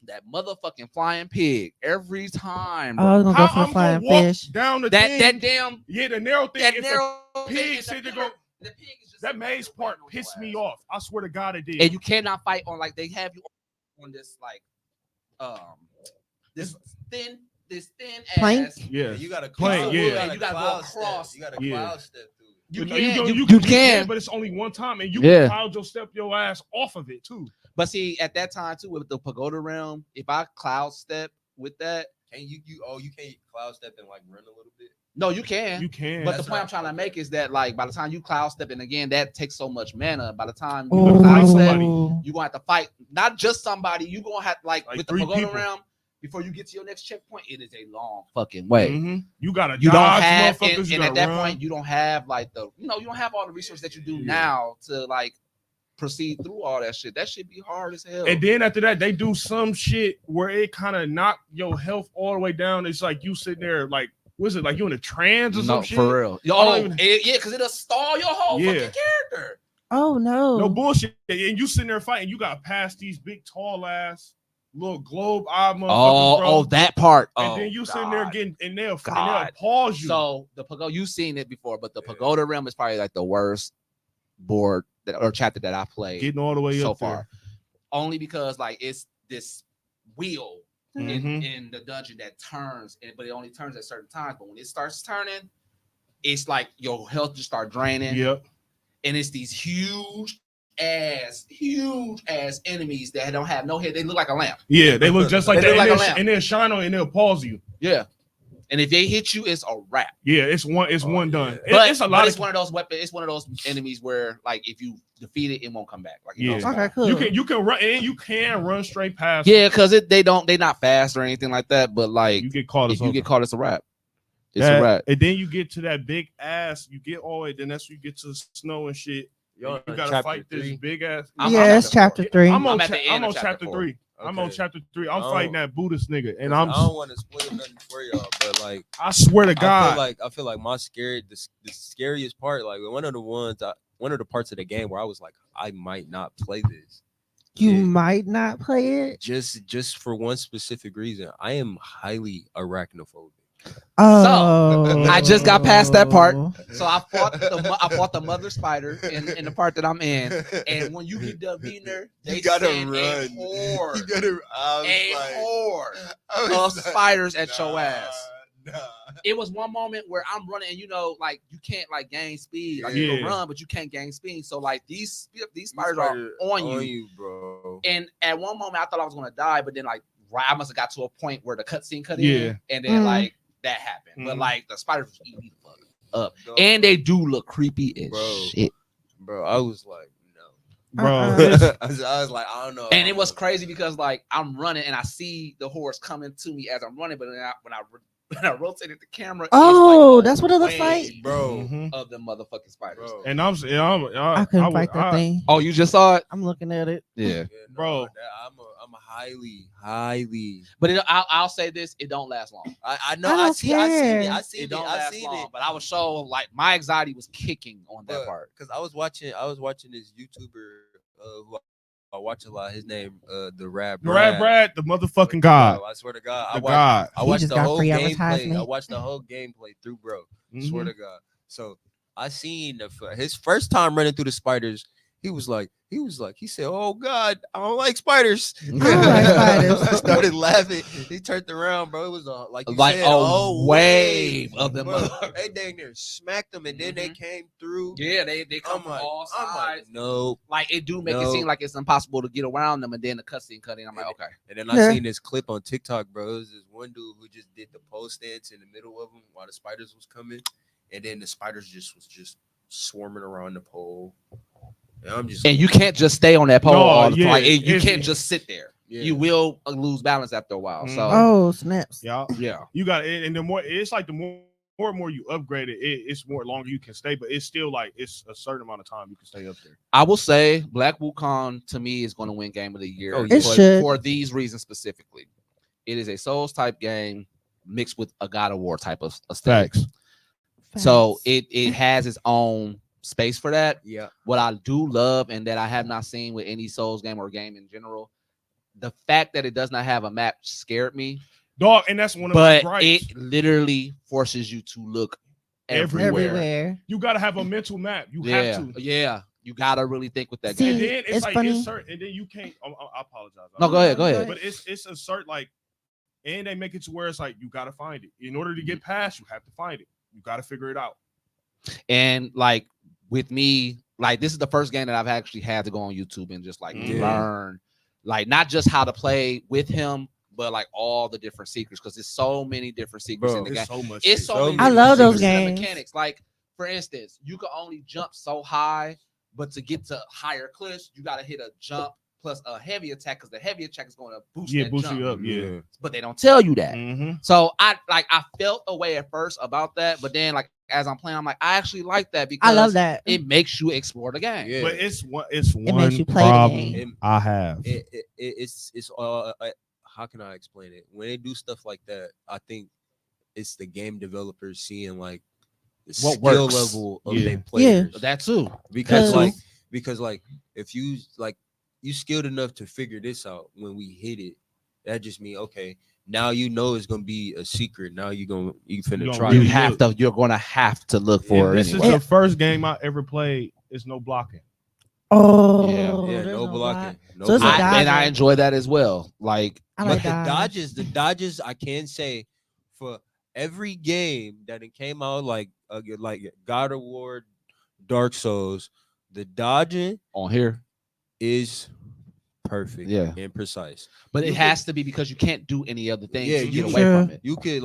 that motherfucking flying pig every time. Oh, I was Bro. gonna go How for the I'm gonna flying walk fish. down the that thing. damn Yeah, the narrow thing. that is narrow pig thing and said the to go- the pig is just that maze part pissed me off. I swear to God, it did. And you cannot fight on like they have you on this like this thin Plank? ass. yeah, You got to Plank, yeah. You gotta go across. You got to Yeah. cloud step through it. You But can, you you can. but it's only one time, and you Yeah. can cloud your ass off of it too. But see, at that time too, with the pagoda realm, if I cloud step with that, Can you can't cloud step and like run a little bit. no, you can. You can. But the That's point I'm right. trying to make is that like by the time you cloud step, and again, that takes so much mana. By the time you Ooh. cloud step, somebody. you're gonna have to fight not just somebody. You're gonna have like with the 3 pagoda people. realm before you get to your next checkpoint. It is a long fucking way. Mhm. You gotta You don't dodge have, motherfuckers. and you at gotta that run. point, you don't have like you don't have all the resources that you do Yeah. now to like proceed through all that shit. That should be hard as hell. And then after that, they do some shit where it kind of knock your health all the way down. It's like you sitting there, like, was it like you in a trance or no, some shit? for real. I don't Oh, even- yeah, because it'll stall your whole Yeah. fucking character. Oh no. No bullshit. And you sitting there fighting, you got past these big, tall ass, little globe eye motherfuckers, bro. Oh, that part. And Oh, then you sitting there God. getting, and they'll God. pause you. So the pagoda, you've seen it before, but the pagoda realm is probably like the worst board or chapter that I played getting all the way so up far. Only because like it's this wheel there. Mhm. in the dungeon that turns, but it only turns at certain times. But when it starts turning, it's like your health just start draining, Yep. and it's these huge ass enemies that don't have no head. They look like a lamp. Yeah, they look just like They that. look like a And, lamp. and they'll shine on and they'll pause you. Yeah, and if they hit you, it's a wrap. Yeah, it's one done. It- But it's a lot it's of one of those weapons. It's one of those enemies where like if you defeat it, it won't come back. Like it Yeah. don't Okay, spawn. cool. you can run and you can run straight past. Yeah, because they're not fast or anything like that. But like You get caught. if you get caught, it's a wrap. It's that, a wrap. and then you get to that big ass. You get all the way. Then that's when you get to snow and shit. You're You on gotta chapter fight this 3. big ass. I'm Yeah, it's chapter 3. I'm on at the end I'm of on chapter chapter 4. 3. I'm on Okay. chapter 3. I'm Oh. fighting that Buddhist nigga, and I don't want to spoil nothing for y'all, but like I swear to God, I feel like my the scariest part, like one of the parts of the game where I was like, I might not play this. You Yeah. might not play it. Just for one specific reason. I am highly arachnophobic. Oh, I just got past that part. So I fought the mother spider in the part that I'm in. And when you get done beating her, they You gotta send run. a horde, You gotta of spiders at your ass. Nah. It was one moment where I'm running, and you know, like you can't like gain speed. Like you can Yeah. run, but you can't gain speed. So like these spiders are on you. bro. And at one moment, I thought I was gonna die, but then like I must have got to a point where the cutscene cut Yeah. in, and then Mhm. like that happened. But Mhm. like the spiders was eating me the fuck up, Dog, and they do look creepy as Bro. shit. bro, I was like, no. Bro, Uh-uh. I was like, I don't know. And it was crazy because like I'm running and I see the horse coming to me as I'm running, but then when I rotated the camera, Oh, it's like that's what it looks wave like? bro. Mhm. of the motherfucking spiders. Bro. And I couldn't fight that thing. Oh, you just saw it? I'm looking at it. Yeah. Yeah, no, Bro. I'm highly. But I'll say this: it don't last long. I know. I I don't seen it. care. I seen It it. don't I last seen long. it. But I was so like my anxiety was kicking on that part. Because I was watching this YouTuber who I watch a lot. His name the Rad Brad, the motherfucking god. Bro, I swear to God, The god. I He watched just the got whole free gameplay. advertisement. I watched the whole gameplay through, bro. Swear Mhm. to God. So I seen his first time running through the spiders. He said, "Oh God, I don't like spiders." I don't like spiders. I started laughing. He turned around, bro. It was like you Like said, a wave of them. Bro, they dang near smacked them, and then they came through. Yeah, they come I'm from like, all I'm like, sides. no. Like it do make it No. seem like it's impossible to get around them, and then the cutscene cut in. I'm like, okay. And then I Yeah. seen this clip on TikTok, bro. It was this one dude who just did the pole stance in the middle of them while the spiders was coming, and then the spiders was swarming around the pole. And I'm just And you can't just stay on that pole No, all the time. yeah, Like, you it's- can't just sit there. Yeah. You will lose balance after a while. So Oh, snaps. Yeah. yeah. You got it. And the more it's like the more and more you upgrade it, it's more longer you can stay, but it's still like it's a certain amount of time you can stay up there. I will say Black Wukong to me is going to win Game of the Year Oh, It should. for these reasons specifically. It is a Souls type game mixed with a God of War type of aesthetic. Facts. So it has its own space for that. yeah. What I do love and that I have not seen with any Souls game or game in general, the fact that it does not have a map scared me, Dog, and that's one of but my gripes. it literally forces you to look everywhere. Everywhere. You gotta have a mental map. You Yeah, have to. yeah. You gotta really think with that See, And game. then it's, it's like funny. it's certain, and then you can't. I apologize. No, go ahead, go ahead. But it's a certain like, and they make it to where it's like you gotta find it. In order to get past, you have to find it. You gotta figure it out. And like with me, like this is the first game that I've actually had to go on YouTube and just like Yeah. learn, like not just how to play with him, but like all the different secrets because there's so many different secrets Bro, in the game. It's so much. It's shit. so So many many. I love those secrets and games. mechanics. Like for instance, you can only jump so high, but to get to higher cliffs, you got to hit a jump plus a heavy attack because the heavy attack is going to boost Yeah, that boost jump. you up. Yeah. But they don't tell you that. Mm-hmm. So I felt a way at first about that, but then like as I'm playing, I'm like I actually like that because I love that. it makes you explore the game. Yeah. But it's one makes you play the problem game. I have. It's how can I explain it? When they do stuff like that, I think it's the game developers seeing like the What skill works. level of Yeah. their players. That too. Because Because- like if you skilled enough to figure this out when we hit it, that just mean okay. Now you know it's gonna be a secret. Now you finna gonna try. really it. You're gonna have to look for And it this anyway. is the first game I ever played. It's no blocking. Oh, Yeah, there's no blocking. No So it's a blocking. dodge. And I enjoy that as well. Like I But like the dodge. dodges, I can say for every game that it came out like God of War, Dark Souls, the dodging on here, is perfect, Yeah. and precise. but You it has to be because you can't do any other things Yeah, to you get away Sure. from it. You could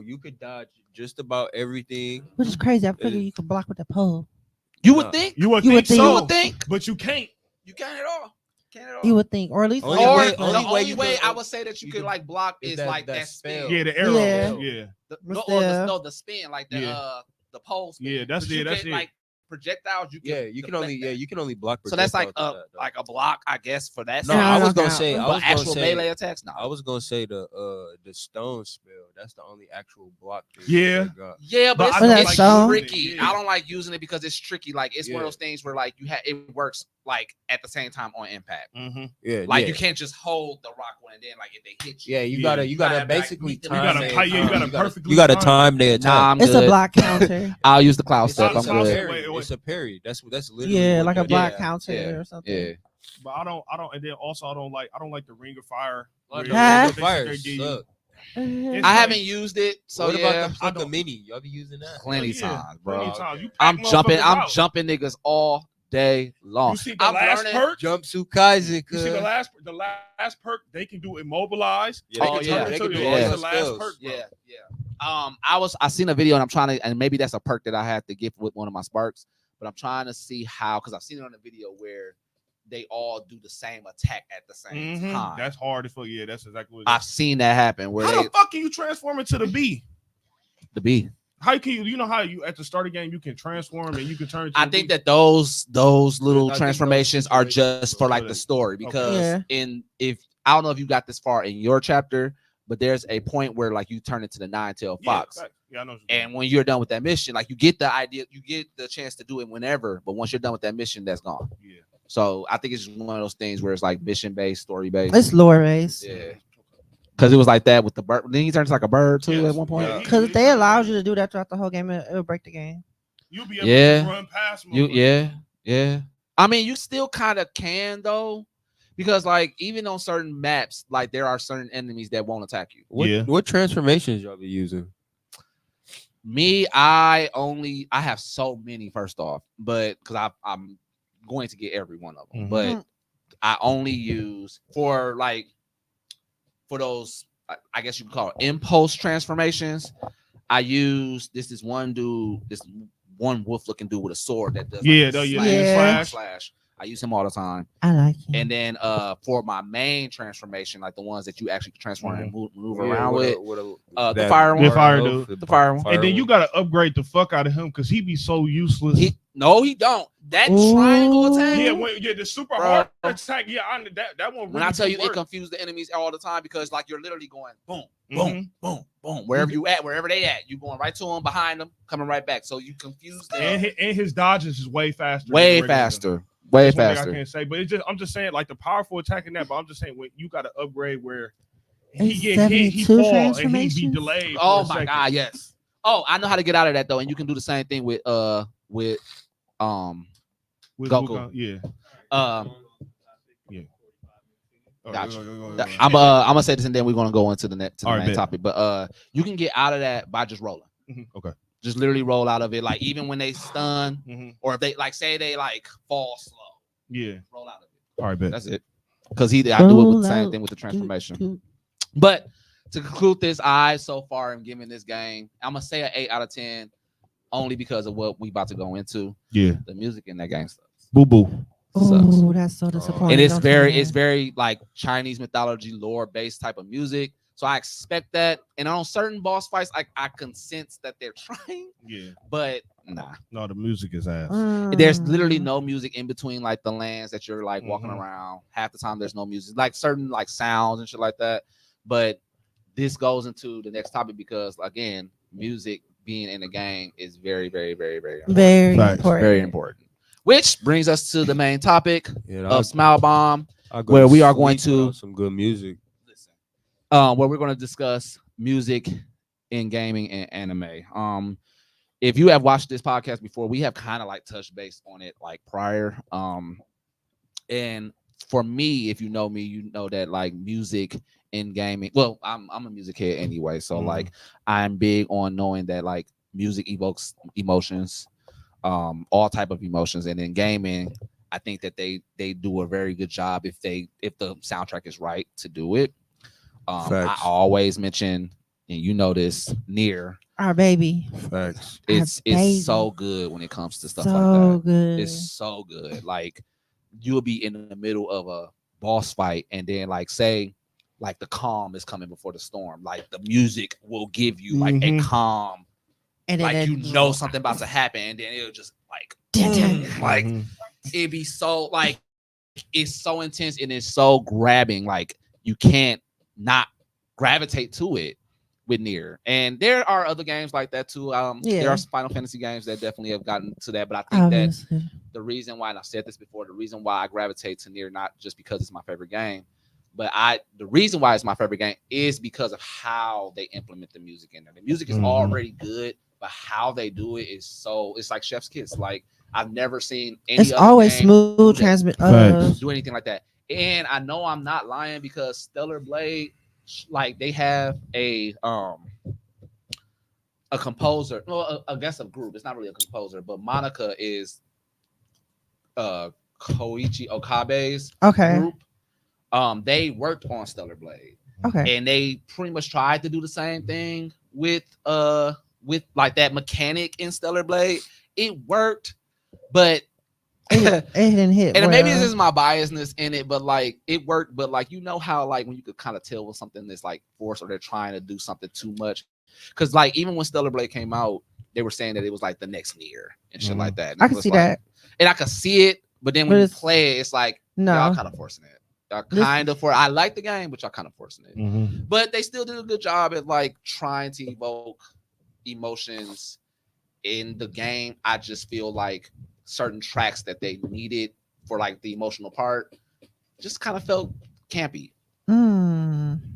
you could dodge just about everything. Which is crazy. I figure you can block with the pole. You would think. You would You would think think- so, You would think. but you can't. You can't at all. Can't at all. You would think, or at least Only or way- the only only way way, you can- I would say that you you could can- like block is is that- like that that spell. spin. Yeah, the arrow. Yeah. Yeah. The spin, like Yeah. the pole spin. Yeah, that's But you it, that's can, it. Like projectiles, you can Yeah, you can only deflect that. you can only block. So that's like projectiles with that, though. like a block, I guess, for that. No, Yeah, side. I was knock gonna out. say I But was gonna actual say melee attacks, no. I was gonna say the stone spell. That's the only actual block. thing Yeah. they got. Yeah, but, But it's, I don't it's like using it, tricky. yeah. I don't like using it because it's tricky. Like it's one of Yeah. those things where like it works like at the same time on impact. Mm-hmm. Yeah, Like yeah. you can't just hold the rock one and then like if they hit you. Yeah, you Yeah. gotta You gotta, like, basically meet them. time. You gotta their ti- yeah, you time. gotta perfectly You gotta time time their attack. Nah, I'm it's good. a block counter. I'll use the cloud It's step. a I'm good. Wait, wait. It's a parry. That's literally. Yeah, what like a that block Yeah, counter yeah, or something. Yeah. But I don't, and then also I don't like the Ring of Fire. Like where the Huh? Ring of they Fire sit there, give you- suck. Mhm. I haven't used it, so What yeah, about the I Plucker don't- Mini? Y'all be using that? plenty Yeah, times, bro. plenty times. You pack I'm motherfuckers jumping out. niggas all day long. You see the I'm last learning- perk? Jumpsuit Kaizen. You see the last perk? They can do immobilize. Yeah, they Oh, can yeah. turn- they They can can do do all all your the last spells. perk. Bro. Yeah. I seen a video and I'm trying to, and maybe that's a perk that I had to get with one of my sparks, but I'm trying to see how, because I've seen it on a video where they all do the same attack at the same time. That's hard as fuck. Yeah, that's exactly what it I've is. seen that happen where How they the fuck can you transform into the bee? the B. How can you know how you at the start of the game you can transform and you can turn into I a think bee? that those little I think transformations those are situations just for are like good. the story because Yeah. if I don't know if you got this far in your chapter, but there's a point where like you turn into the nine-tailed fox. Facts. Yeah, I know. And when you're done with that mission, like you get the idea, you get the chance to do it whenever, but once you're done with that mission, that's gone. Yeah. So I think it's just one of those things where it's like mission based, story based. It's lore based. Yeah. Because it was like that with the bird. Then he turns like a bird too Yes. at one point. Yeah. Because if they allowed you to do that throughout the whole game, it'll break the game. You'll be able Yeah. to run past them. Yeah. I mean, you still kind of can though, because like even on certain maps, like there are certain enemies that won't attack you. What transformations y'all be using? Me, I have so many first off, but because I'm going to get every one of them, Mhm. but I only use for those, I guess you could call it impulse transformations. I use this one wolf looking dude with a sword that does Yeah, like no, yeah, yeah. slash. I use him all the time. I like it. And then for my main transformation, like the ones that you actually transform and maneuver Yeah, around with, the that fire one. The fire dude. The fire one. And then you gotta upgrade the fuck out of him because he be so useless. He don't. That Ooh. triangle attack. The super Bro. hard attack. Yeah, that one. When really I tell you, do work. it confused the enemies all the time because like you're literally going boom, Mhm. boom, boom, boom, wherever you at, wherever they at, you going right to them, behind them, coming right back. So you confuse them. and his dodges is way faster. Way than the regular faster. gun. Way That's one thing faster. I can't say, but it's just I'm just saying like the powerful attack in that. But I'm just saying when you got to upgrade where he It's get hit, he 72 fall, and he be transformations? delayed. for Oh a my second. god, yes. Oh, I know how to get out of that though, and you can do the same thing with With Goku. Wukong, yeah. Oh, Gotcha. go. I'm gonna say this and then we're gonna go into the main All right, bet. topic. But you can get out of that by just rolling. Okay. Just literally roll out of it. Like even when they stun, Mhm. or if they like say they like fall slow, Yeah. roll out of it. All right, bet. That's it. Because I do it with Roll the same out. thing with the transformation. Doot. But to conclude this, I so far am giving this game, I'm gonna say an 8 out of 10, only because of what we about to go into. Yeah. The music in that game sucks. Boo boo. Sucks. Oh, that's so disappointing. And it's Don't very, say it's that. very like Chinese mythology lore based type of music. So I expect that. And on certain boss fights, I can sense that they're trying, Yeah. but nah. No, the music is ass. There's literally Mm. no music in between like the lands that you're like walking Mhm. around. Half the time there's no music, like certain like sounds and shit like that. But this goes into the next topic because again, music being in the game is very, very, very, very important. Very Facts. important. Very important. Which brings us to the main topic Yeah, of Smile Bomb, I'll go where to we are going sleep to- without some good music. where we're going to discuss music in gaming and anime. If you have watched this podcast before, we have kind of like touched base on it like prior. And for me, if you know me, you know that like music in gaming. Well, I'm a music head anyway, so Mhm. like I'm big on knowing that like music evokes emotions, all type of emotions, and in gaming, I think that they do a very good job if the soundtrack is right to do it. I Facts. always mention, and you know this, Near. Our baby. Facts. It's baby. so good when it comes to stuff like So that. good. It's so good. Like you'll be in the middle of a boss fight, and then like say, like the calm is coming before the storm. Like the music will give you like a Mhm. calm, And like then you know something about to happen, and then it'll just like Dun, dun. boom, like Mhm. it'd be so like it's so intense and it's so grabbing. Like you can't not gravitate to it with Nier. And there are other games like that too. Yeah. There are Final Fantasy games that definitely have gotten to that, but I think that Obviously. the reason why, and I've said this before, the reason why I gravitate to Nier, not just because it's my favorite game, but the reason why it's my favorite game is because of how they implement the music in there. The music is Mhm. already good, but how they do it is so, it's like chef's kiss. Like I've never seen any It's other always game smooth do that. transmit. Facts. Do anything like that. And I know I'm not lying because Stellar Blade, like they have a composer, well, I guess a group. It's not really a composer, but Monica is Koichi Okabe's Okay. group. They worked on Stellar Blade, Okay. and they pretty much tried to do the same thing with like that mechanic in Stellar Blade. It worked, but It didn't hit. and maybe well. this is my biasness in it, but like it worked. But like you know how like when you could kind of tell when something is like forced or they're trying to do something too much, because like even when Stellar Blade came out, they were saying that it was like the next Nier and shit like that. And I it can was see like- that. and I could see it, but then But when you it's- play it, it's like No. y'all kind of forcing it. Y'all This- kind of for. I like the game, but y'all kind of forcing it. Mm-hmm. But they still did a good job at like trying to evoke emotions in the game. I just feel like certain tracks that they needed for like the emotional part just kind of felt campy,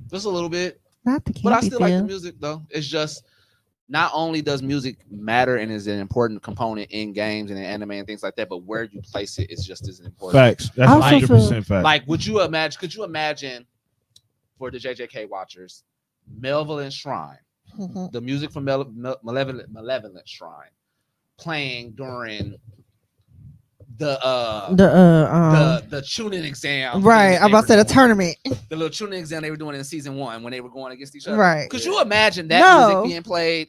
just a little bit. Not the But I campy still like the feel. music though. It's just not only does music matter and is an important component in games and in anime and things like that, but where you place it is just as important. Facts. That's I also 100% fact. Like, would you imagine? Could you imagine for the JJK watchers, Malevolent Shrine, Mhm. the music from Malevolent Shrine, playing during the the tuning exam? right. thing that I'm they about to say were the doing. tournament. The little tuning exam they were doing in season 1 when they were going against each other. Right. Could you imagine that No. music being played?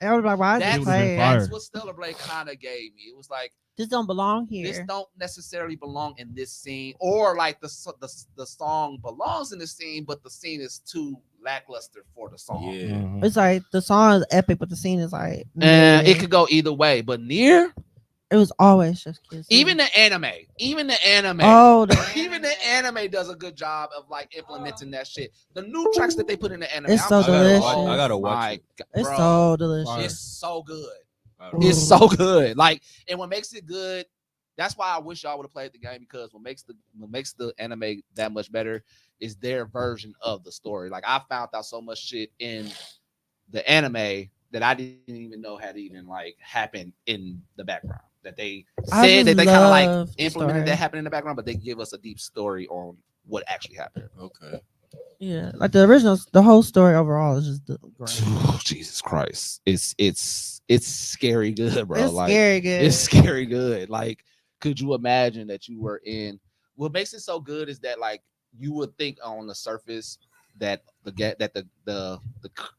I was like, why is That's, this would've been playing? fire. that's what Stellar Blade kind of gave me. It was like This don't belong here. this don't necessarily belong in this scene, or like the song belongs in the scene, but the scene is too lackluster for the song. Yeah. Mhm. It's like the song is epic, but the scene is like, And meh. it could go either way. But Nier, It was always just kids. even the anime, Oh, even the anime does a good job of like implementing that shit. The new tracks that they put in the anime, It's so I'm telling you, delicious. oh I gotta watch my it. God, it's bro, so delicious. Fire. it's so good. Alright. It's so good. Like, and what makes it good, that's why I wish y'all would have played the game, because what makes the anime that much better is their version of the story. Like, I found out so much shit in the anime that I didn't even know had even like happened in the background. That they I said that just they kind of like love the implemented story. that happened in the background, but they give us a deep story on what actually happened. Okay. Yeah, like the original, the whole story overall is just great. Oh, Jesus Christ. It's scary good, bro. It's like scary good. it's scary good. Like, could you imagine that you were in what makes it so good is that like you would think on the surface that the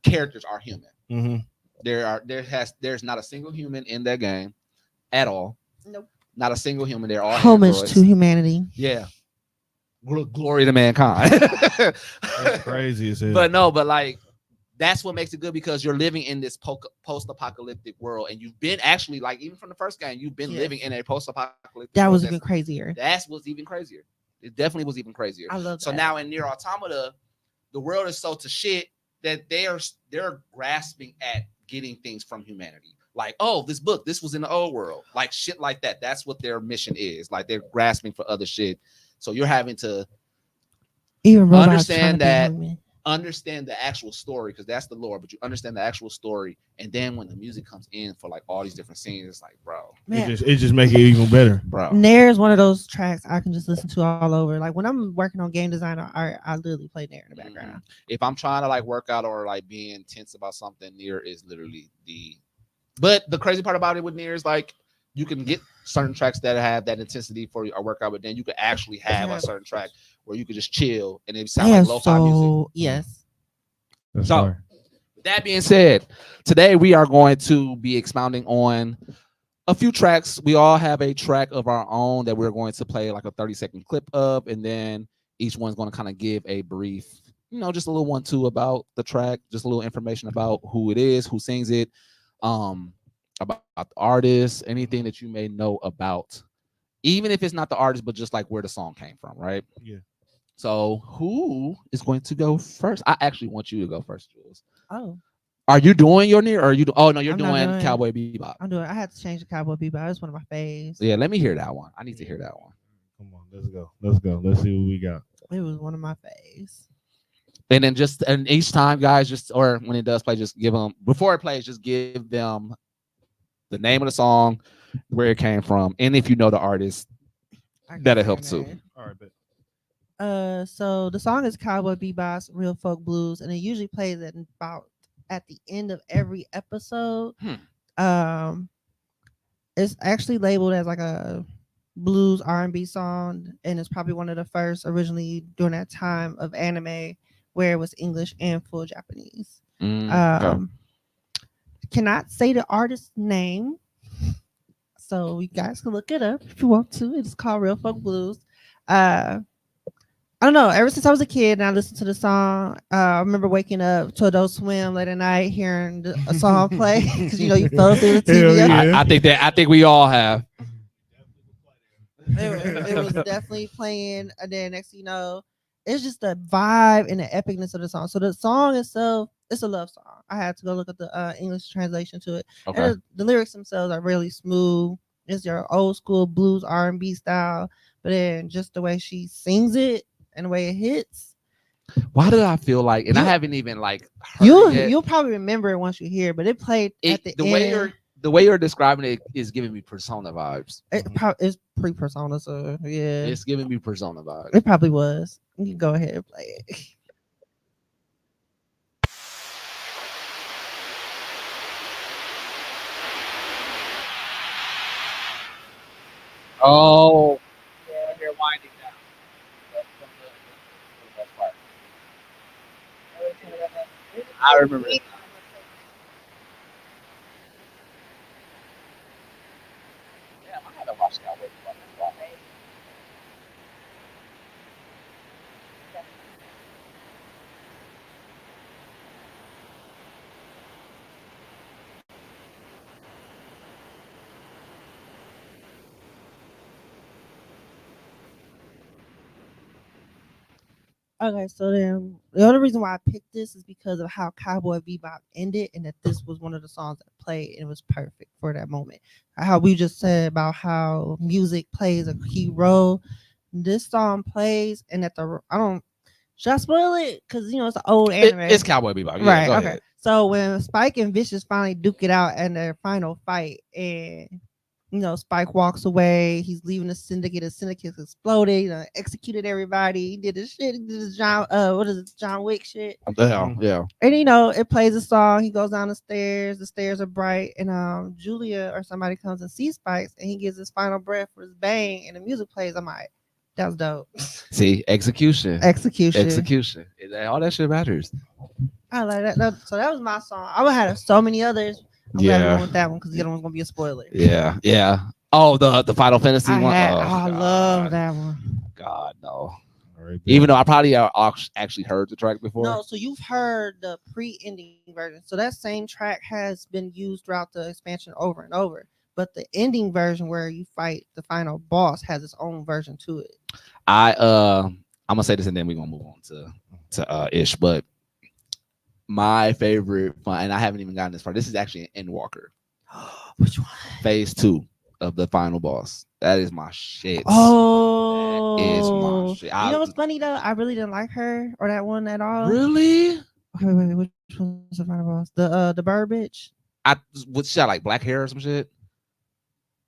characters are human. Mhm. There's not a single human in that game at all. Nope. Not a single human. They're all Homage androids. to humanity. Yeah. Glory to mankind. That's crazy as hell. But no, but like that's what makes it good, because you're living in this post-apocalyptic world, and you've been actually like even from the first game, you've been Yes. living in a post-apocalyptic. That world. was even crazier. That was even crazier. It definitely was even crazier. I love that. So now in Nier Automata, the world is so to shit that they're grasping at getting things from humanity. Like, oh, this book, this was in the old world, like shit like that. That's what their mission is. Like they're grasping for other shit. So you're having to even robots understand trying to that- be human. understand the actual story, because that's the lore, but you understand the actual story, and then when the music comes in for like all these different scenes, it's like, bro. Man, It just make it even better. Nair is one of those tracks I can just listen to all over. Like when I'm working on game design or art, I literally play Nair in the background. If I'm trying to like work out or like be intense about something, Nier is literally the. But the crazy part about it with Nier is like you can get certain tracks that have that intensity for your workout, but then you could actually have a certain track where you could just chill and it sound They like are lo-fi music. so yes. That's So- fire. With that being said, today we are going to be expounding on a few tracks. We all have a track of our own that we're going to play like a 30-second clip of, and then each one's going to kind of give a brief, just a little 1-2 about the track, just a little information about who it is, who sings it, about the artist, anything that you may know about, even if it's not the artist, but just like where the song came from, right? Yeah. So who is going to go first? I actually want you to go first, Jules. Oh, Are you doing your Nier? Or are you? Oh no, you're I'm not doing doing- Cowboy Bebop. I'm doing. I had to change the Cowboy Bebop. It's one of my faves. Yeah, let me hear that one. I need to hear that one. Come on, let's go. Let's go. Let's see what we got. It was one of my faves. And then and each time, guys, or when it does play, just give them before it plays, just give them the name of the song, where it came from, and if you know the artist, I can that'll say help her too. name. All right, bet. So the song is Cowboy Bebop's Real Folk Blues, and it usually plays at the end of every episode. It's actually labeled as like a blues R&B song, and it's probably one of the first originally during that time of anime where it was English and full Japanese. Okay. Cannot say the artist's name, so you guys can look it up if you want to. It's called Real Folk Blues. I don't know. Ever since I was a kid and I listened to the song, I remember waking up to Adult Swim late at night hearing a song play because you fell asleep with the TV. Hell yeah. I think we all have. It was definitely playing, and then next thing you know, it's just the vibe and the epicness of the song. So the song itself, it's a love song. I had to go look at the English translation to it. Okay. And the lyrics themselves are really smooth. It's your old school blues R&B style, but then just the way she sings it and the way it hits, Why did I feel like, and I You- haven't even like heard it yet. you'll probably remember it once you hear it, but it played at the end. The way you're describing it is giving me Persona vibes. It's pre-Persona, so yeah, It's giving me Persona vibes. it probably was. You can go ahead and play it. Oh, yeah, they're winding down. I remember it. Yeah, I had to watch that with Okay, so then the other reason why I picked this is because of how Cowboy Bebop ended, and that this was one of the songs that played, and it was perfect for that moment. How we just said about how music plays a key role. This song plays, and should I spoil it? Because it's an old anime. It's Cowboy Bebop. Yeah, Right. go Okay. ahead. So when Spike and Vicious finally duke it out in their final fight, and Spike walks away, he's leaving the syndicate. The syndicate's exploded. Executed everybody. He did his shit. He did his John Wick shit. Yeah. And it plays a song. He goes down the stairs. The stairs are bright, and Julia or somebody comes and sees Spikes, and he gives his final breath for his bang, and the music plays. I'm like, that was dope. See, execution. All that shit matters. I like that. So that was my song. I would have so many others. I'm glad we went with that one because the other one's gonna be a spoiler. Yeah. Oh, the Final Fantasy one. I love that one. God, no. All right, Even though I probably actually heard the track before. No, so you've heard the pre-ending version. So that same track has been used throughout the expansion over and over. But the ending version where you fight the final boss has its own version to it. I'm gonna say this and then we're gonna move on to Ish, but my favorite fun, and I haven't even gotten this far. This is actually an Endwalker. Which one? Phase 2 of the final boss. That is my shit. Oh, That is my shit. You know what's funny though? I really didn't like her or that one at all. Really? Okay, wait, which one's the final boss? The bird bitch. She had like black hair or some shit.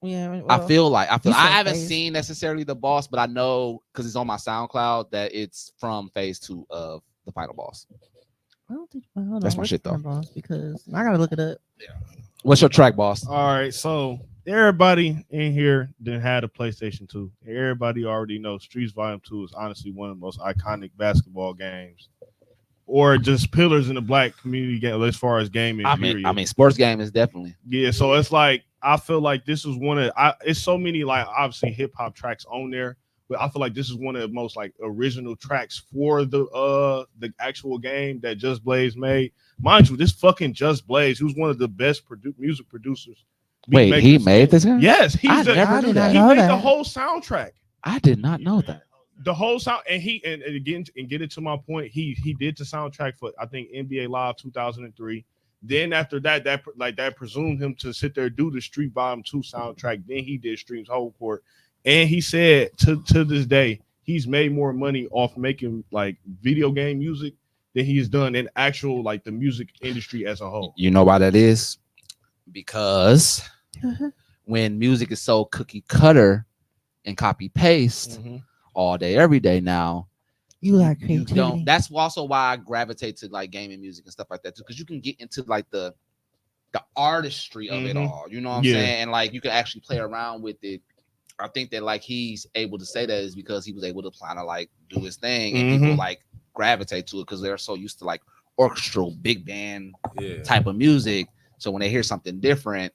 Yeah, I feel you I said haven't Phase. seen necessarily the boss, but I know because it's on my SoundCloud that it's from Phase 2 of the final boss. I don't think hold That's on, my which shit, though. final boss, because I gotta look it up. What's your track, boss? All right, so everybody in here that had a PlayStation 2. Everybody already knows Streets Volume 2 is honestly one of the most iconic basketball games, or just pillars in the black community game as far as gaming. I period. mean, sports game is definitely. Yeah, so it's like I feel like this is one of it's so many like obviously hip hop tracks on there, but I feel like this is one of the most like original tracks for the actual game that Just Blaze made. Mind you, this fucking Just Blaze, who's one of the best music producers. Wait, beat he makers. made this game? Yes, he's never knew that. He know made that. the whole soundtrack. I did not know that. The whole sound, and again, and get it to my point, he did the soundtrack for I think NBA Live 2003. Then after that presumed him to sit there do the Street Volume 2 soundtrack. Then he did Streams Whole Court, and he said to this day he's made more money off making like video game music than he's done in actual like the music industry as a whole. You know why that is? Because when music is so cookie cutter and copy paste all day, every day now, You like you creativity. don't. That's also why I gravitate to like gaming music and stuff like that too, because you can get into like the artistry of it all. You know what I'm Yeah. saying? And like you can actually play around with it I think that like he's able to say that is because he was able to kind of like do his thing, and people like gravitate to it because they're so used to like orchestral big band type of music. So when they hear something different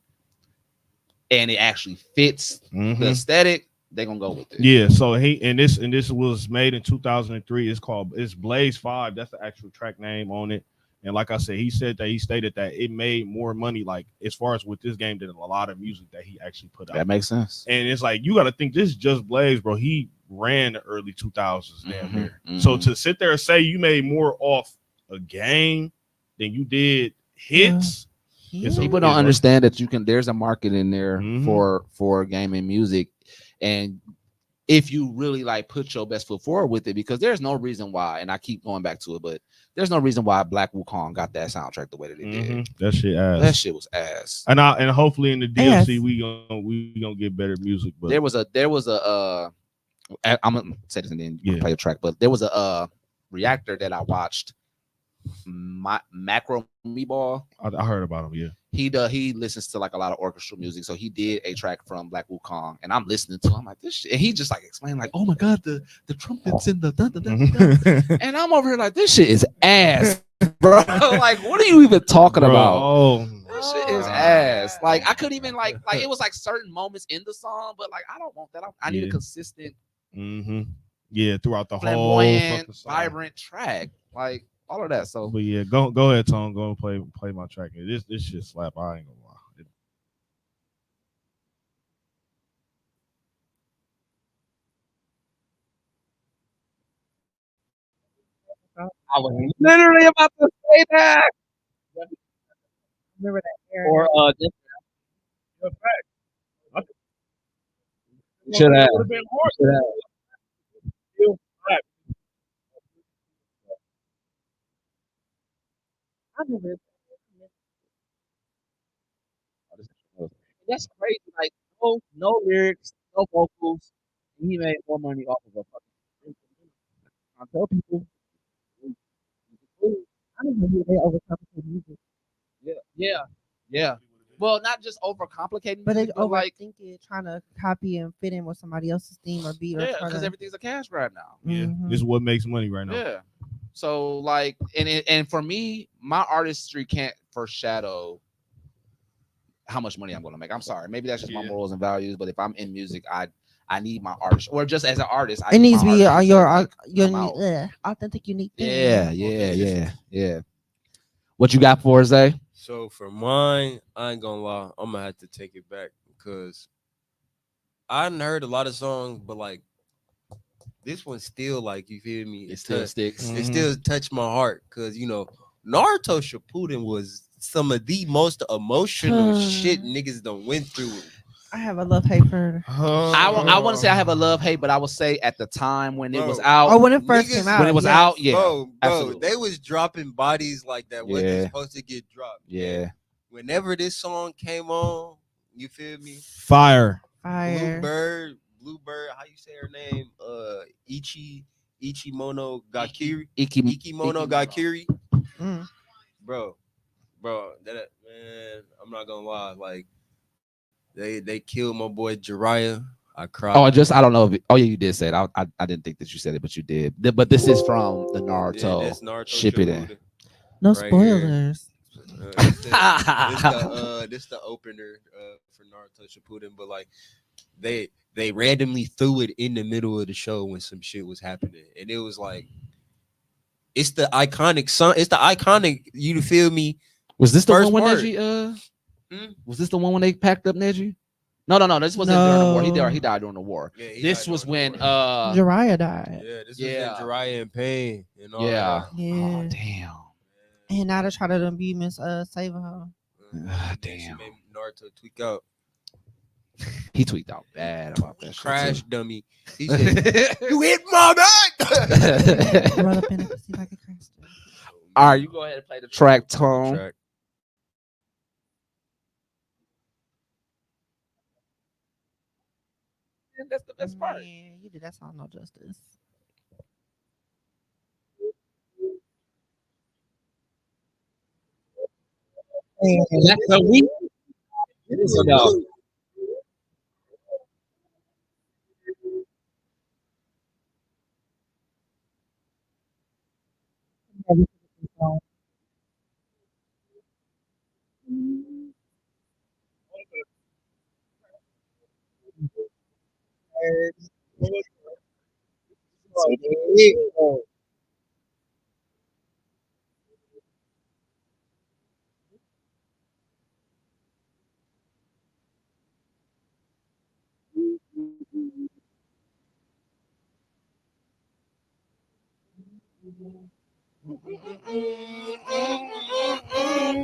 and it actually fits the aesthetic, they're gonna go with it. Yeah, so this was made in 2003. It's Blaze 5. That's the actual track name on it. And like I said, he stated that it made more money, like as far as with this game, than a lot of music that he actually put out. That makes sense. And it's like you got to think this is just Blaze, bro. He ran the early 2000s damn near. So to sit there and say you made more off a game than you did hits, people don't understand that there's a market in there for gaming music, and if you really like put your best foot forward with it, because there's no reason why, and I keep going back to it, but there's no reason why Black Wukong got that soundtrack the way that it did. That shit ass. That shit was ass. And hopefully in the DLC we gonna get better music. But there was a I'm gonna say this and then play a track, but there was a reactor that I watched, Macro Meatball. I heard about him. Yeah. He listens to like a lot of orchestral music, so he did a track from Black Wukong, and I'm listening to him, I'm like, this shit, and he just like explained like, oh my god, the trumpets in the dun, dun, dun, dun. And I'm over here like, this shit is ass, bro. Like, what are you even talking about? Oh, this shit is ass. Like, I couldn't even like it was like certain moments in the song, but like I don't want that. I need a consistent, throughout the flamboyant, whole song. vibrant track, like all of that. So, but yeah, go ahead, Tom. Go and play my track. This shit slap. I ain't gonna lie. I was literally about to say that. Remember that era? Or should have. I remember. That's crazy. Like no lyrics, no vocals, and he made more money off of a fucking. I tell people. I don't know they overcomplicate music, yeah. Well, not just overcomplicating, but they music, but like overthink it, trying to copy and fit in with somebody else's theme or beat. because everything's a cash grab now. Yeah, this is what makes money right now. Yeah. So like, and for me, my artistry can't foreshadow how much money I'm going to make. I'm sorry, maybe that's just my morals and values. But if I'm in music, I need my artist, or just as an artist, it needs to be your authentic, unique thing. Yeah. What you got for us, Zay? So for mine, I ain't gonna lie, I'm gonna have to take it back because I hadn't heard a lot of songs, but like this one still, like, you feel me? It still sticks. It still touched my heart because Naruto Shippuden was some of the most emotional shit niggas done went through. I have a love-hate for. I want to say I have a love-hate, but I would say at the time when it was out, or when it first came out, when it was out, bro, absolutely. They was dropping bodies like that wasn't supposed to get dropped. Yeah. Whenever this song came on, you feel me? Fire. Bluebird, how you say her name? Ichimono Gakiri. Ikimono Gakiri. Bro, that man, I'm not gonna lie, like they killed my boy Jiraiya. I cried. I don't know if you did say it. I didn't think that you said it, but you did. But this is from the Naruto. Yeah, Naruto Shippuden. No right spoilers. This the opener for Naruto Shippuden, but like they randomly threw it in the middle of the show when some shit was happening, and it was like it's the iconic song. It's the iconic. You feel me? Was this the First one when part. Neji? Was this the one when they packed up Neji? No. This wasn't during the war. He died during the war. Yeah, this was when Jiraiya died. Yeah, this was when Jiraiya in pain and all Yeah. Oh, damn. And now they try to be saving her. Damn. Made Naruto tweak out. He tweaked out bad about that Crash shit. dummy. He said, "You hit my back." Run up in it to see if I can crash it. All right, you go ahead and play the track, Tom. That's the best part. Yeah, you did that song no justice. That's the week.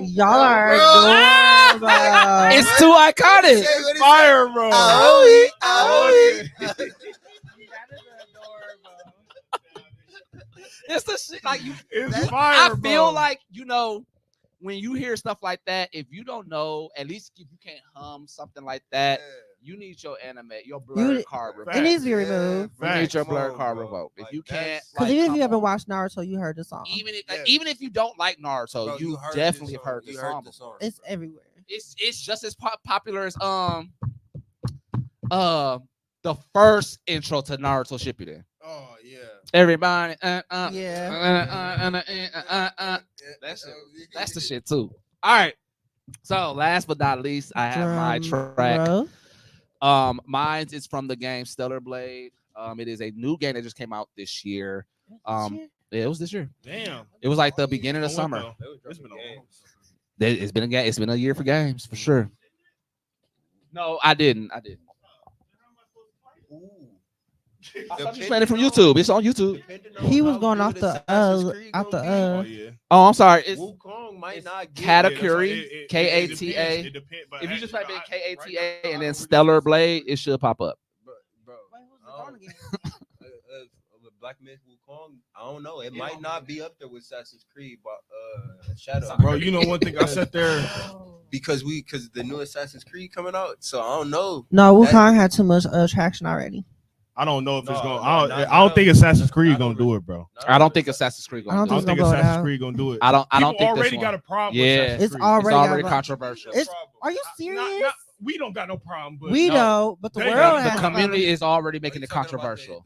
Y'all are adorable. It's too iconic. It's fire, bro. It's the shit like you. It's fire, I feel like when you hear stuff like that, if you don't know, at least if you can't hum something like that, you need your blurred card revoked. It needs to be removed. You need your blurred card revoked. If you can't, Because even if you haven't watched Naruto, you heard the song. even if you don't like Naruto, Bro, you heard definitely this have heard song. the You heard song. the song. It's everywhere. It's just as popular as the first intro to Naruto Shippuden. Oh yeah. Everybody, Yeah. that's the shit too. All right. So last but not least, I have my track. Bro. Mine is from the game Stellar Blade. It is a new game that just came out this year. Yeah, it was this year. Damn. It was like the beginning of Oh, summer. what the- It's been a long. It's been a game. It's been a year for games for sure. No, I didn't. I thought you was playing it from YouTube. It's on YouTube. He was going off the Oh yeah. Oh, I'm sorry. It's Wukong might not get Katakuri, Kata. It depends, but If you just type in right Kata now, and I then don't Stellar really- Blade, it should pop up. Bro, Black Myth Wukong, I don't know. It might not be up there with Assassin's Creed, but Shadow. Bro, you know one thing I sat there. because the new Assassin's Creed coming out, so I don't know. No, Wukong had too much traction already. I don't know if it's No, going. no, I not don't think Assassin's Creed not gonna over- do it, bro. I don't think Assassin's Creed I gonna don't I do don't it. think gonna blow it Assassin's out. Creed gonna do it. I don't People think this already one. got a problem. Yeah. with Assassin's It's Creed. already It's already got- controversial. It's- Are you serious? We don't got no problem, but We no. don't, but the They world got- The has. community is already making it controversial,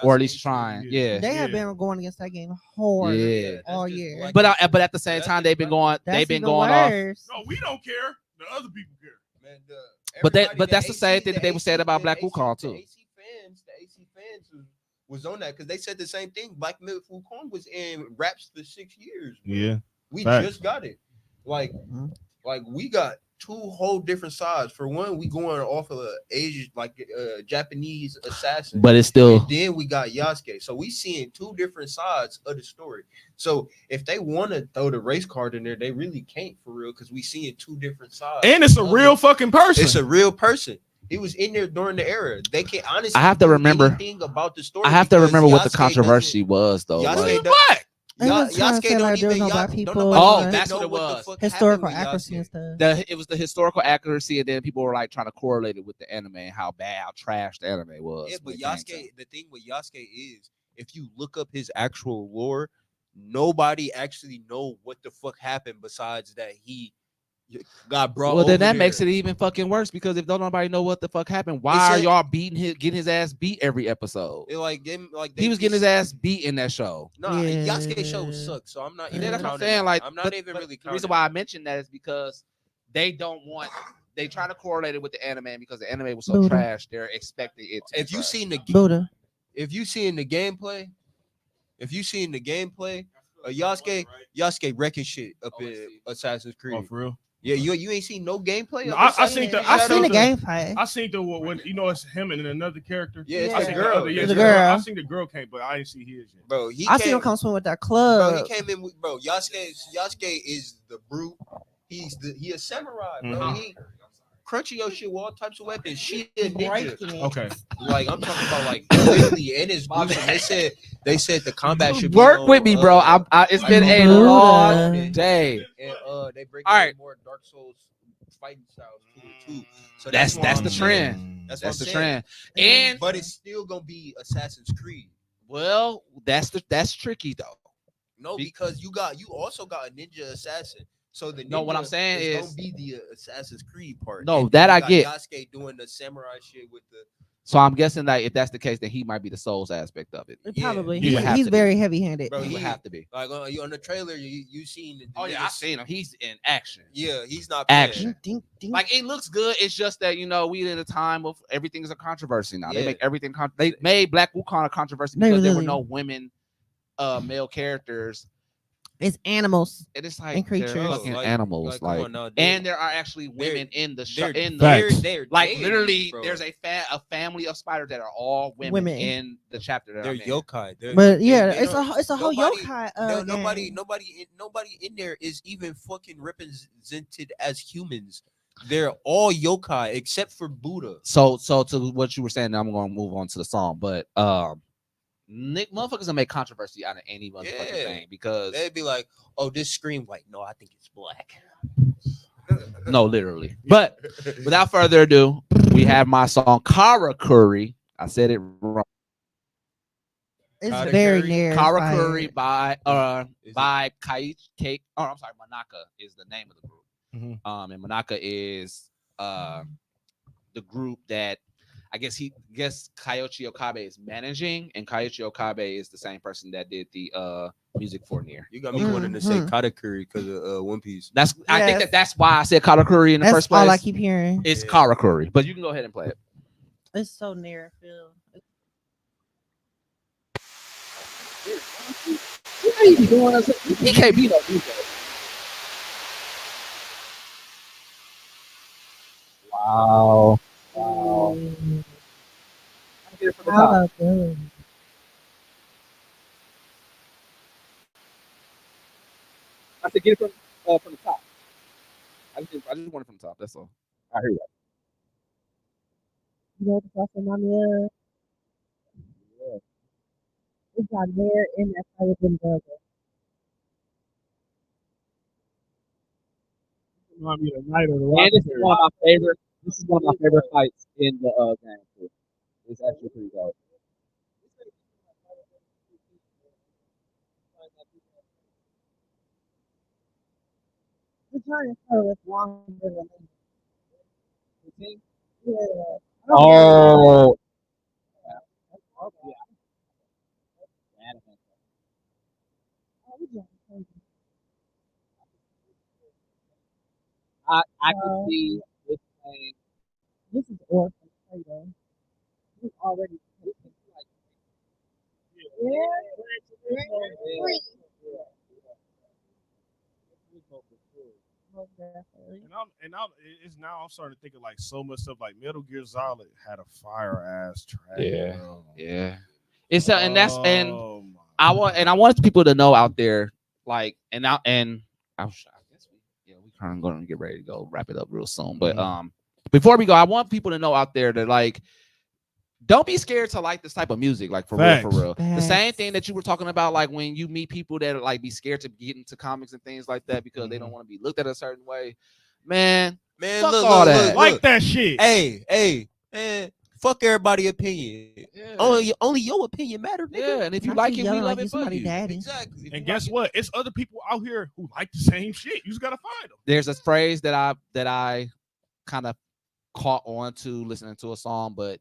or at least trying. Yeah. They have been going against that game hard Yeah. all year. But at the same time, they've been going. That's They've been even going off. worse. No, we don't care. The other people care. Man, But that's the same thing that they were saying about Black Wukong too. The AC fans was on that because they said the same thing. Black Myth Wukong was in raps for 6 years. Yeah. We Facts. just got it. Like Mhm. we got two whole different sides. For one, we going off of Asian, Japanese assassin. But it's still. And then we got Yasuke. So we seeing two different sides of the story. So if they want to throw the race card in there, they really can't for real because we seeing two different sides. And it's a of real it. fucking person. It's a real person. He was in there during the era. They can't honestly. I have to do remember- anything about the story. I have to because remember what the Yasuke controversy was, though. Yasuke like- does- Black. They was trying to say like there was no black people. Oh, and that's what it was. historical accuracy and stuff. It was the historical accuracy, and then people were like trying to correlate it with the anime and how bad, how trash the anime was. Yeah, but when it came to- Yasuke, the thing with Yasuke is, if you look up his actual lore, nobody actually know what the fuck happened besides that he got brought. Well, then over that there. makes it even fucking worse because if don't nobody know what the fuck happened, why It's are a- y'all getting his ass beat every episode? It like them, He was getting his ass beat in that show. No, Yeah. Yasuke show sucks, so I'm not. Yeah, Even that's what I'm counting saying. that. Like, I'm not but even really. the reason counting why I that. mentioned that is because they don't want. They try to correlate it with the anime because the anime was so Buddha. trash. They're expecting it. To be If you trash. seen the Buddha. if you seen the gameplay, Yasuke wrecking shit up in Assassin's Creed. Oh, for real. Yeah, you ain't seen no gameplay. No, of I Assassin's seen the- Creed? I've seen the the- gameplay. I seen the when you know it's him and another character. Yeah, it's I the seen girl. other- It's the the girl. I seen the girl came, but I didn't see his yet. Bro, he I seen came, him come swim with that bro, club. he came in with Yasuke is the brute. He a samurai, bro. Mhm. He crunching your shit with all types of weapons. She a ninja. Okay. Like I'm talking about like literally and his boots. And they said the combat should be work on, with me, bro. It's been a Buddha. long day. And they bring All right. more Dark Souls fighting styles too. So That's why I'm the saying- trend. That's That's what the I'm saying. trend. And But it's still gonna be Assassin's Creed. well, that's tricky though. No, because you also got a ninja assassin. So the ninja No, what I'm saying is- gonna be the Assassin's Creed part. No, And that you I got get. Yasuke doing the samurai shit with the So I'm guessing that if that's the case, then he might be the souls aspect of it. Yeah. Probably. He would have He's to be. very heavy-handed. Bro, He would he- have to be. Like you on the trailer, you seen the Oh yeah, I've niggas- seen him. He's in action. Yeah, he's not Action. Ding, ding, ding. Like it looks good. It's just that we in a time of everything is a controversy now. They Yeah. make everything. They made Black Wukong a controversy They because there were really- no women, male characters, It's animals. and it's like And they're creatures. fucking Like- animals. like, come Like, on now, and there are actually they're- women in the show. In the Facts. they're like deities, literally, bro. there's a family of spiders that are all women, Women. in the chapter. That They're I'm in. yokai. But yeah, they it's don't- a whole nobody- yokai. No, Game. nobody in there is even fucking represented as humans. They're all yokai except for Buddha. So to what you were saying, I'm going to move on to the song, but Nick motherfuckers gonna make controversy out of any motherfucking Yeah. thing because They'd be like, "Oh, this scream white." No, I think it's black. no, literally. But without further ado, we have my song Karakuri. I said it wrong. It's Karakuri. very near. Karakuri by Is it- by Kaiich Cake. Oh, I'm sorry, Manaka is the name of the group. Mhm. And Manaka is the group that I guess Kyoichi Okabe is managing, and Kyoichi Okabe is the same person that did the music for Nier. You got me wanting to say Mhm. Katakuri because of One Piece. I think Yes. that's why I said Karakuri in the That's first place. all I keep hearing. It's Yeah. Karakuri, but you can go ahead and play it. It's so near. Phil. He can't be no DJ. Wow. Wow. Get it from the How top. about that? I said get it from the top. I just want it from the top. That's all. All right, here we go. You know what the fuck remind me of? It's got there in that fire with burger. Remind me of the night of the And this is Rocketary. one of my favorite. This is one of my favorite fights in the game. Too. It's actually pretty dope. I'm trying to tell if one yeah. Oh. I can see this thing. This is orphan Play-Doh. He's already like It's now I'm starting to think of like so much stuff like Metal Gear Solid had a fire ass track. Yeah. bro. Yeah. It's and that's and Oh my I want people to know out there, like, I guess we kind of going to get ready to go wrap it up real soon. But before we go, I want people to know out there that like, don't be scared to like this type of music, like for Facts. real. The same Facts. thing that you were talking about, like when you meet people that like be scared to get into comics and things like that because they don't want to be looked at a certain way. Man, Man, Fuck look, all look, that. look, like look. that shit. Hey, man, fuck everybody opinion. Only your opinion matter, nigga. yeah, and if you Not like you it, we yelling love like you it for somebody you. daddy. Exactly. If And you guess like what? It's other people out here who like the same shit. You just gotta find them. There's a phrase that I kind of caught on to listening to a song, but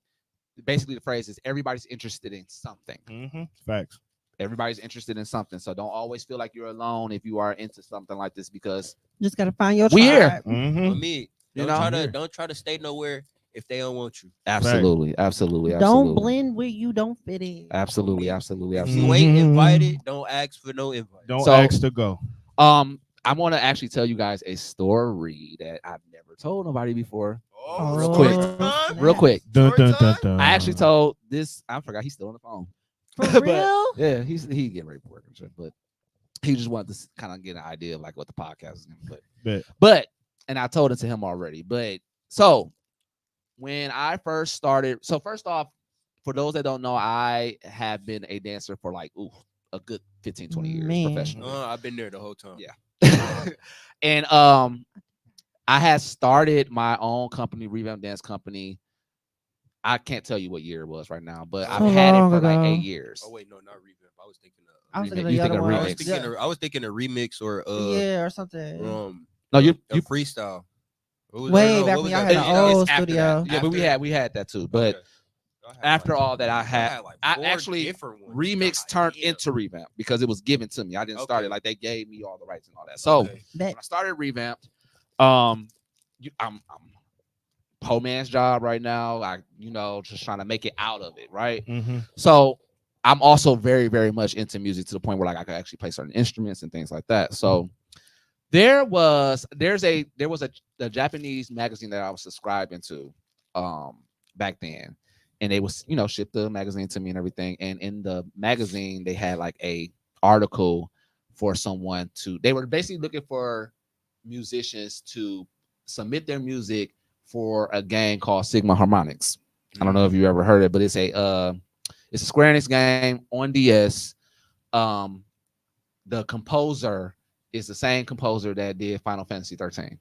basically the phrase is everybody's interested in something. Mm-hmm. Facts. Everybody's interested in something, so don't always feel like you're alone if you are into something like this because Just gotta find your We here. tribe. Mm-hmm. For me, You don't know? try to stay nowhere if they don't want you. absolutely. Don't blend where you don't fit in. Absolutely. If Mhm. you ain't invited, don't ask for no invite. Don't So- ask to go. I want to actually tell you guys a story that I've never told nobody before. Oh, real story quick. time? Real quick, Dun, Story dun, dun, time? dun. I actually told this. I forgot he's still on the phone. For But- real? Yeah, he getting ready for work and shit, but he just wanted to kind of get an idea of like what the podcast is gonna be. Bet. But and I told it to him already. But so when I first started, so first off, for those that don't know, I have been a dancer for like a good 15, 20 years Man. professionally. I've been there the whole time. Yeah. And I had started my own company, Revamp Dance Company. I can't tell you what year it was right now, but I've So had it long for like ago. 8 years. Oh wait, no, not revamp. I was thinking I was Remix. thinking of You the thinking other of one. remix? I was thinking a remix or Yeah, or something. No, you a freestyle. What was Way that? back What when was y'all that had thing? the old it's after studio. that. Yeah, but After- we had that too. But Okay. After all that, I had like I 4 actually different ones. remix turned Goddamn. into revamp because it was given to me. I didn't start it Okay. like they gave me all the rights and all that. So Okay. when I started revamped, I'm poor man's job right now. I just trying to make it out of it, right? So I'm also very, very much into music to the point where like I could actually play certain instruments and things like that. So there was a Japanese magazine that I was subscribing to back then, and they was shipped the magazine to me and everything. And in the magazine they had like a article for someone they were basically looking for musicians to submit their music for a game called Sigma Harmonics. I don't know if you ever heard it, but it's a Square Enix game on DS. The composer is the same composer that did Final Fantasy 13.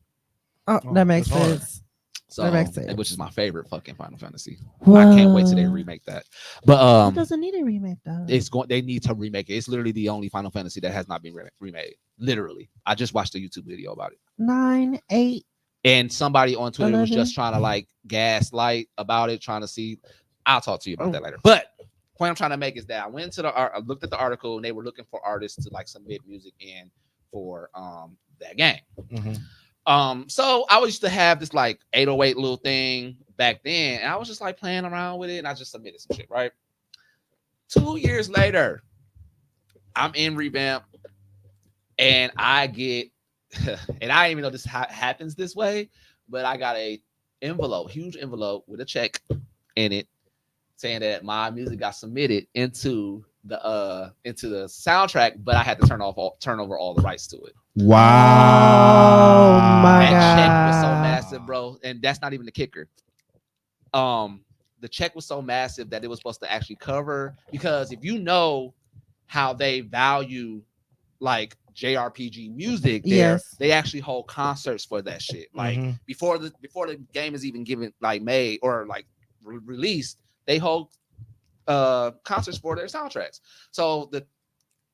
Oh, that makes that's hard. sense. So, That makes sense. which is my favorite fucking Final Fantasy. Whoa. I can't wait till they remake that. But It doesn't need a remake though. they need to remake it. It's literally the only Final Fantasy that has not been remade. Literally, I just watched a YouTube video about it. 9, 8. And somebody on Twitter was 11. just trying to like gaslight about it, trying to see. I'll talk to you about that later. But point I'm trying to make is that I went to I looked at the article and they were looking for artists to like submit music in for that game. So I used to have this like 808 little thing back then, and I was just like playing around with it, and I just submitted some shit, right? 2 years later, I'm in revamp, and I get, and I didn't even know this happens this way, but I got a huge envelope with a check in it, saying that my music got submitted into the soundtrack, but I had to turn over all the rights to it. Wow. Oh my That check was so God. massive, bro. And that's not even the kicker. The check was so massive that it was supposed to actually cover, because if you know how they value like JRPG music there, Yes. they actually hold concerts for that shit. Like before the game is even given like made or like released, they hold concerts for their soundtracks. So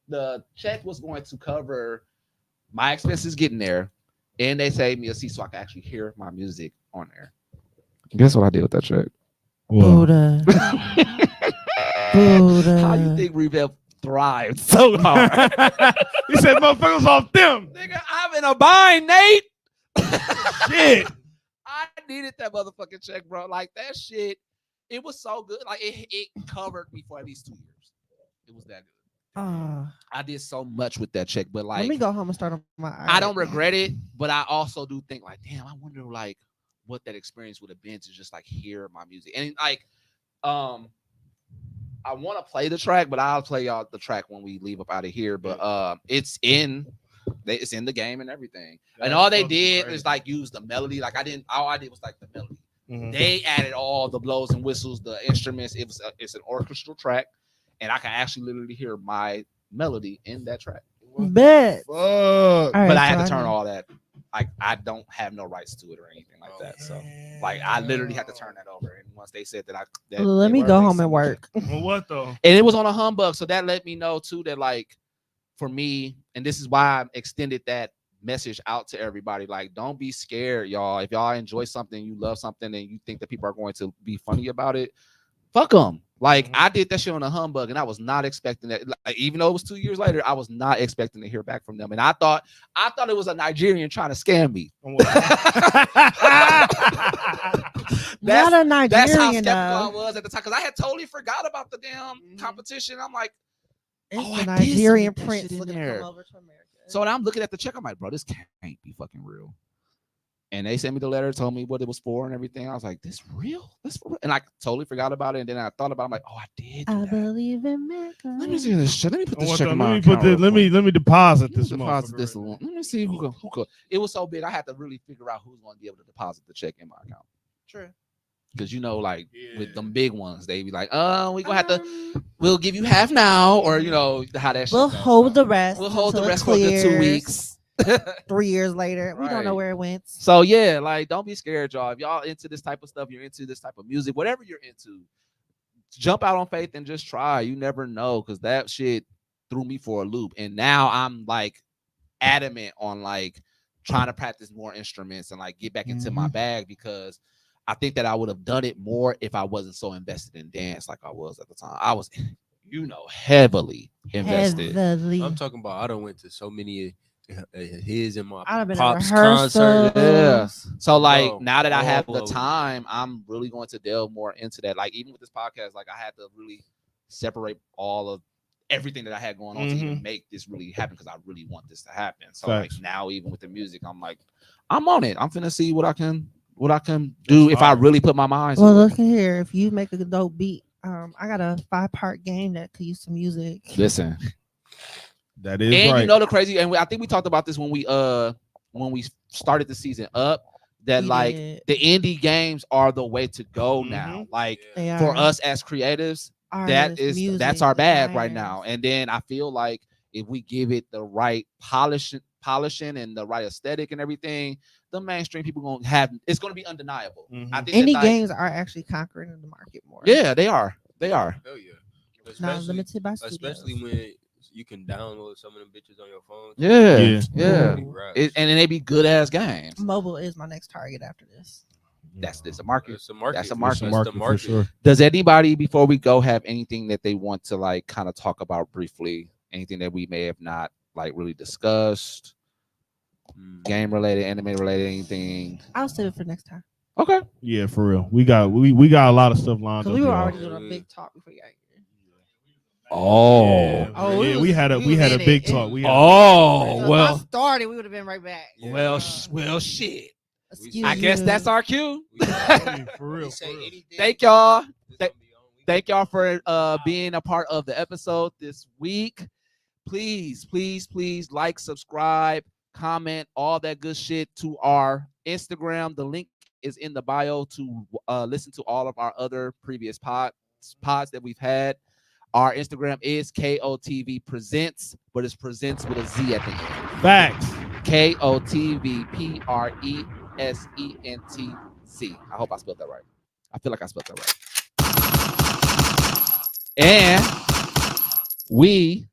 the check was going to cover my expenses getting there, and they saved me a seat so I could actually hear my music on there. Guess what I did with that check? Buddha. Buddha. How you think Revamp thrived so hard? He said, "Motherfuckers off them." Nigga, I'm in a bind, Nate. Shit. I needed that motherfucking check, bro. Like that shit, it was so good. Like it covered me for at least 2 years. It was that good. I did so much with that check, but like, let me go home and start on my. I don't regret it, but I also do think like, damn, I wonder like what that experience would have been to just like hear my music. And like, I want to play the track, but I'll play y'all the track when we leave up out of here. But it's in the game and everything. And all they did is like use the melody. Like all I did was like the melody. They added all the blows and whistles, the instruments. It's an orchestral track, and I can actually literally hear my melody in that track. Bet. Fuck. All right, But I had so to turn all that. Like I don't have no rights to it or anything like that. So like I literally had to turn that over. And once they said that let me go home and work. Well, what though? And it was on a humbug, so that let me know too that like for me, and this is why I extended that message out to everybody. Like, don't be scared, y'all. If y'all enjoy something, you love something, and you think that people are going to be funny about it, fuck them. Like I did that shit on a humbug, and I was not expecting that. Like, even though it was 2 years later, I was not expecting to hear back from them. And I thought it was a Nigerian trying to scam me. Not a Nigerian. That's how skeptical I was at the time, because I had totally forgot about the damn competition. I'm like, It's oh, the I Nigerian did submit that prince shit in looking to there. come over to America. So when I'm looking at the check, I'm like, bro, this can't be fucking real. And they sent me the letter, told me what it was for and everything. I was like, this real? This for real? And I totally forgot about it. And then I thought about it. I'm like, oh, I did do I that. believe in miracles. Let me see this shit. Let me put this check in Let my me account real let quick. me deposit Let me this. deposit this motherfucker. alone. Let me see who could. It was so big, I had to really figure out who's going to be able to deposit the check in my account. True. Because like with Yeah. them big ones, they be like, oh, we gonna have to. We'll give you half now, or how that shit. We'll goes. hold the rest. We'll hold the until it rest for a good 2 clears. weeks. 3 years later, we don't know Right. where it went. So yeah, like don't be scared, y'all. If y'all into this type of stuff, you're into this type of music, whatever you're into, jump out on faith and just try. You never know, because that shit threw me for a loop. And now I'm like adamant on like trying to practice more instruments and like get back into my bag, because I think that I would have done it more if I wasn't so invested in dance like I was at the time. I was, heavily invested. Heavily. I'm talking about I done went to so many his and my I'd have been at pops rehearsals. concert. Yeah. So like Bro, now that I have all the over. time, I'm really going to delve more into that. Like even with this podcast, like I had to really separate all of everything that I had going on to even make this really happen because I really want this to happen. So Facts. like now even with the music, I'm like, I'm on it. I'm finna see what I can do if I really put my mind to Well, it. look here. If you make a dope beat, I got a 5-part game that could use some music. Listen. That is And right. you know the crazy, and I think we talked about this when we started the season up, that We like did. the indie games are the way to go now. Like They for are. us as creatives, Artists, that's our bag right designers. now. And then I feel like if we give it the right polishing and the right aesthetic and everything, the mainstream people it's gonna be undeniable. I think Indie that, like, games are actually conquering the market more. yeah, they are. Hell yeah. Not Especially, limited by studios. especially when you can download some of them bitches on your phone. Yeah. Raps. And they be good ass games. Mobile is my next target after this. That's a market. It's a market. That's a It's market. a That's market the for market. sure. Does anybody, before we go, have anything that they want to like kind of talk about briefly? Anything that we may have not like really discussed? Game related, anime related, anything? I'll save it for next time. Okay. Yeah, for real. We got a lot of stuff lined Because up. we were y'all. already doing a big talk before you got here. Oh. Oh, yeah, we we had a was big in it. talk. We had Oh, So if well. I started, we would have been right back. Well, shit. Excuse I guess you. that's our cue. for real. Thank y'all. Thank y'all for being a part of the episode this week. Please like, subscribe, comment, all that good shit to our Instagram. The link is in the bio to listen to all of our other previous pods that we've had. Our Instagram is KOTV Presents, but it's Presents with a Z at the end. Facts. KOTV PRESENTC. I hope I spelled that right. I feel like I spelled that right. And we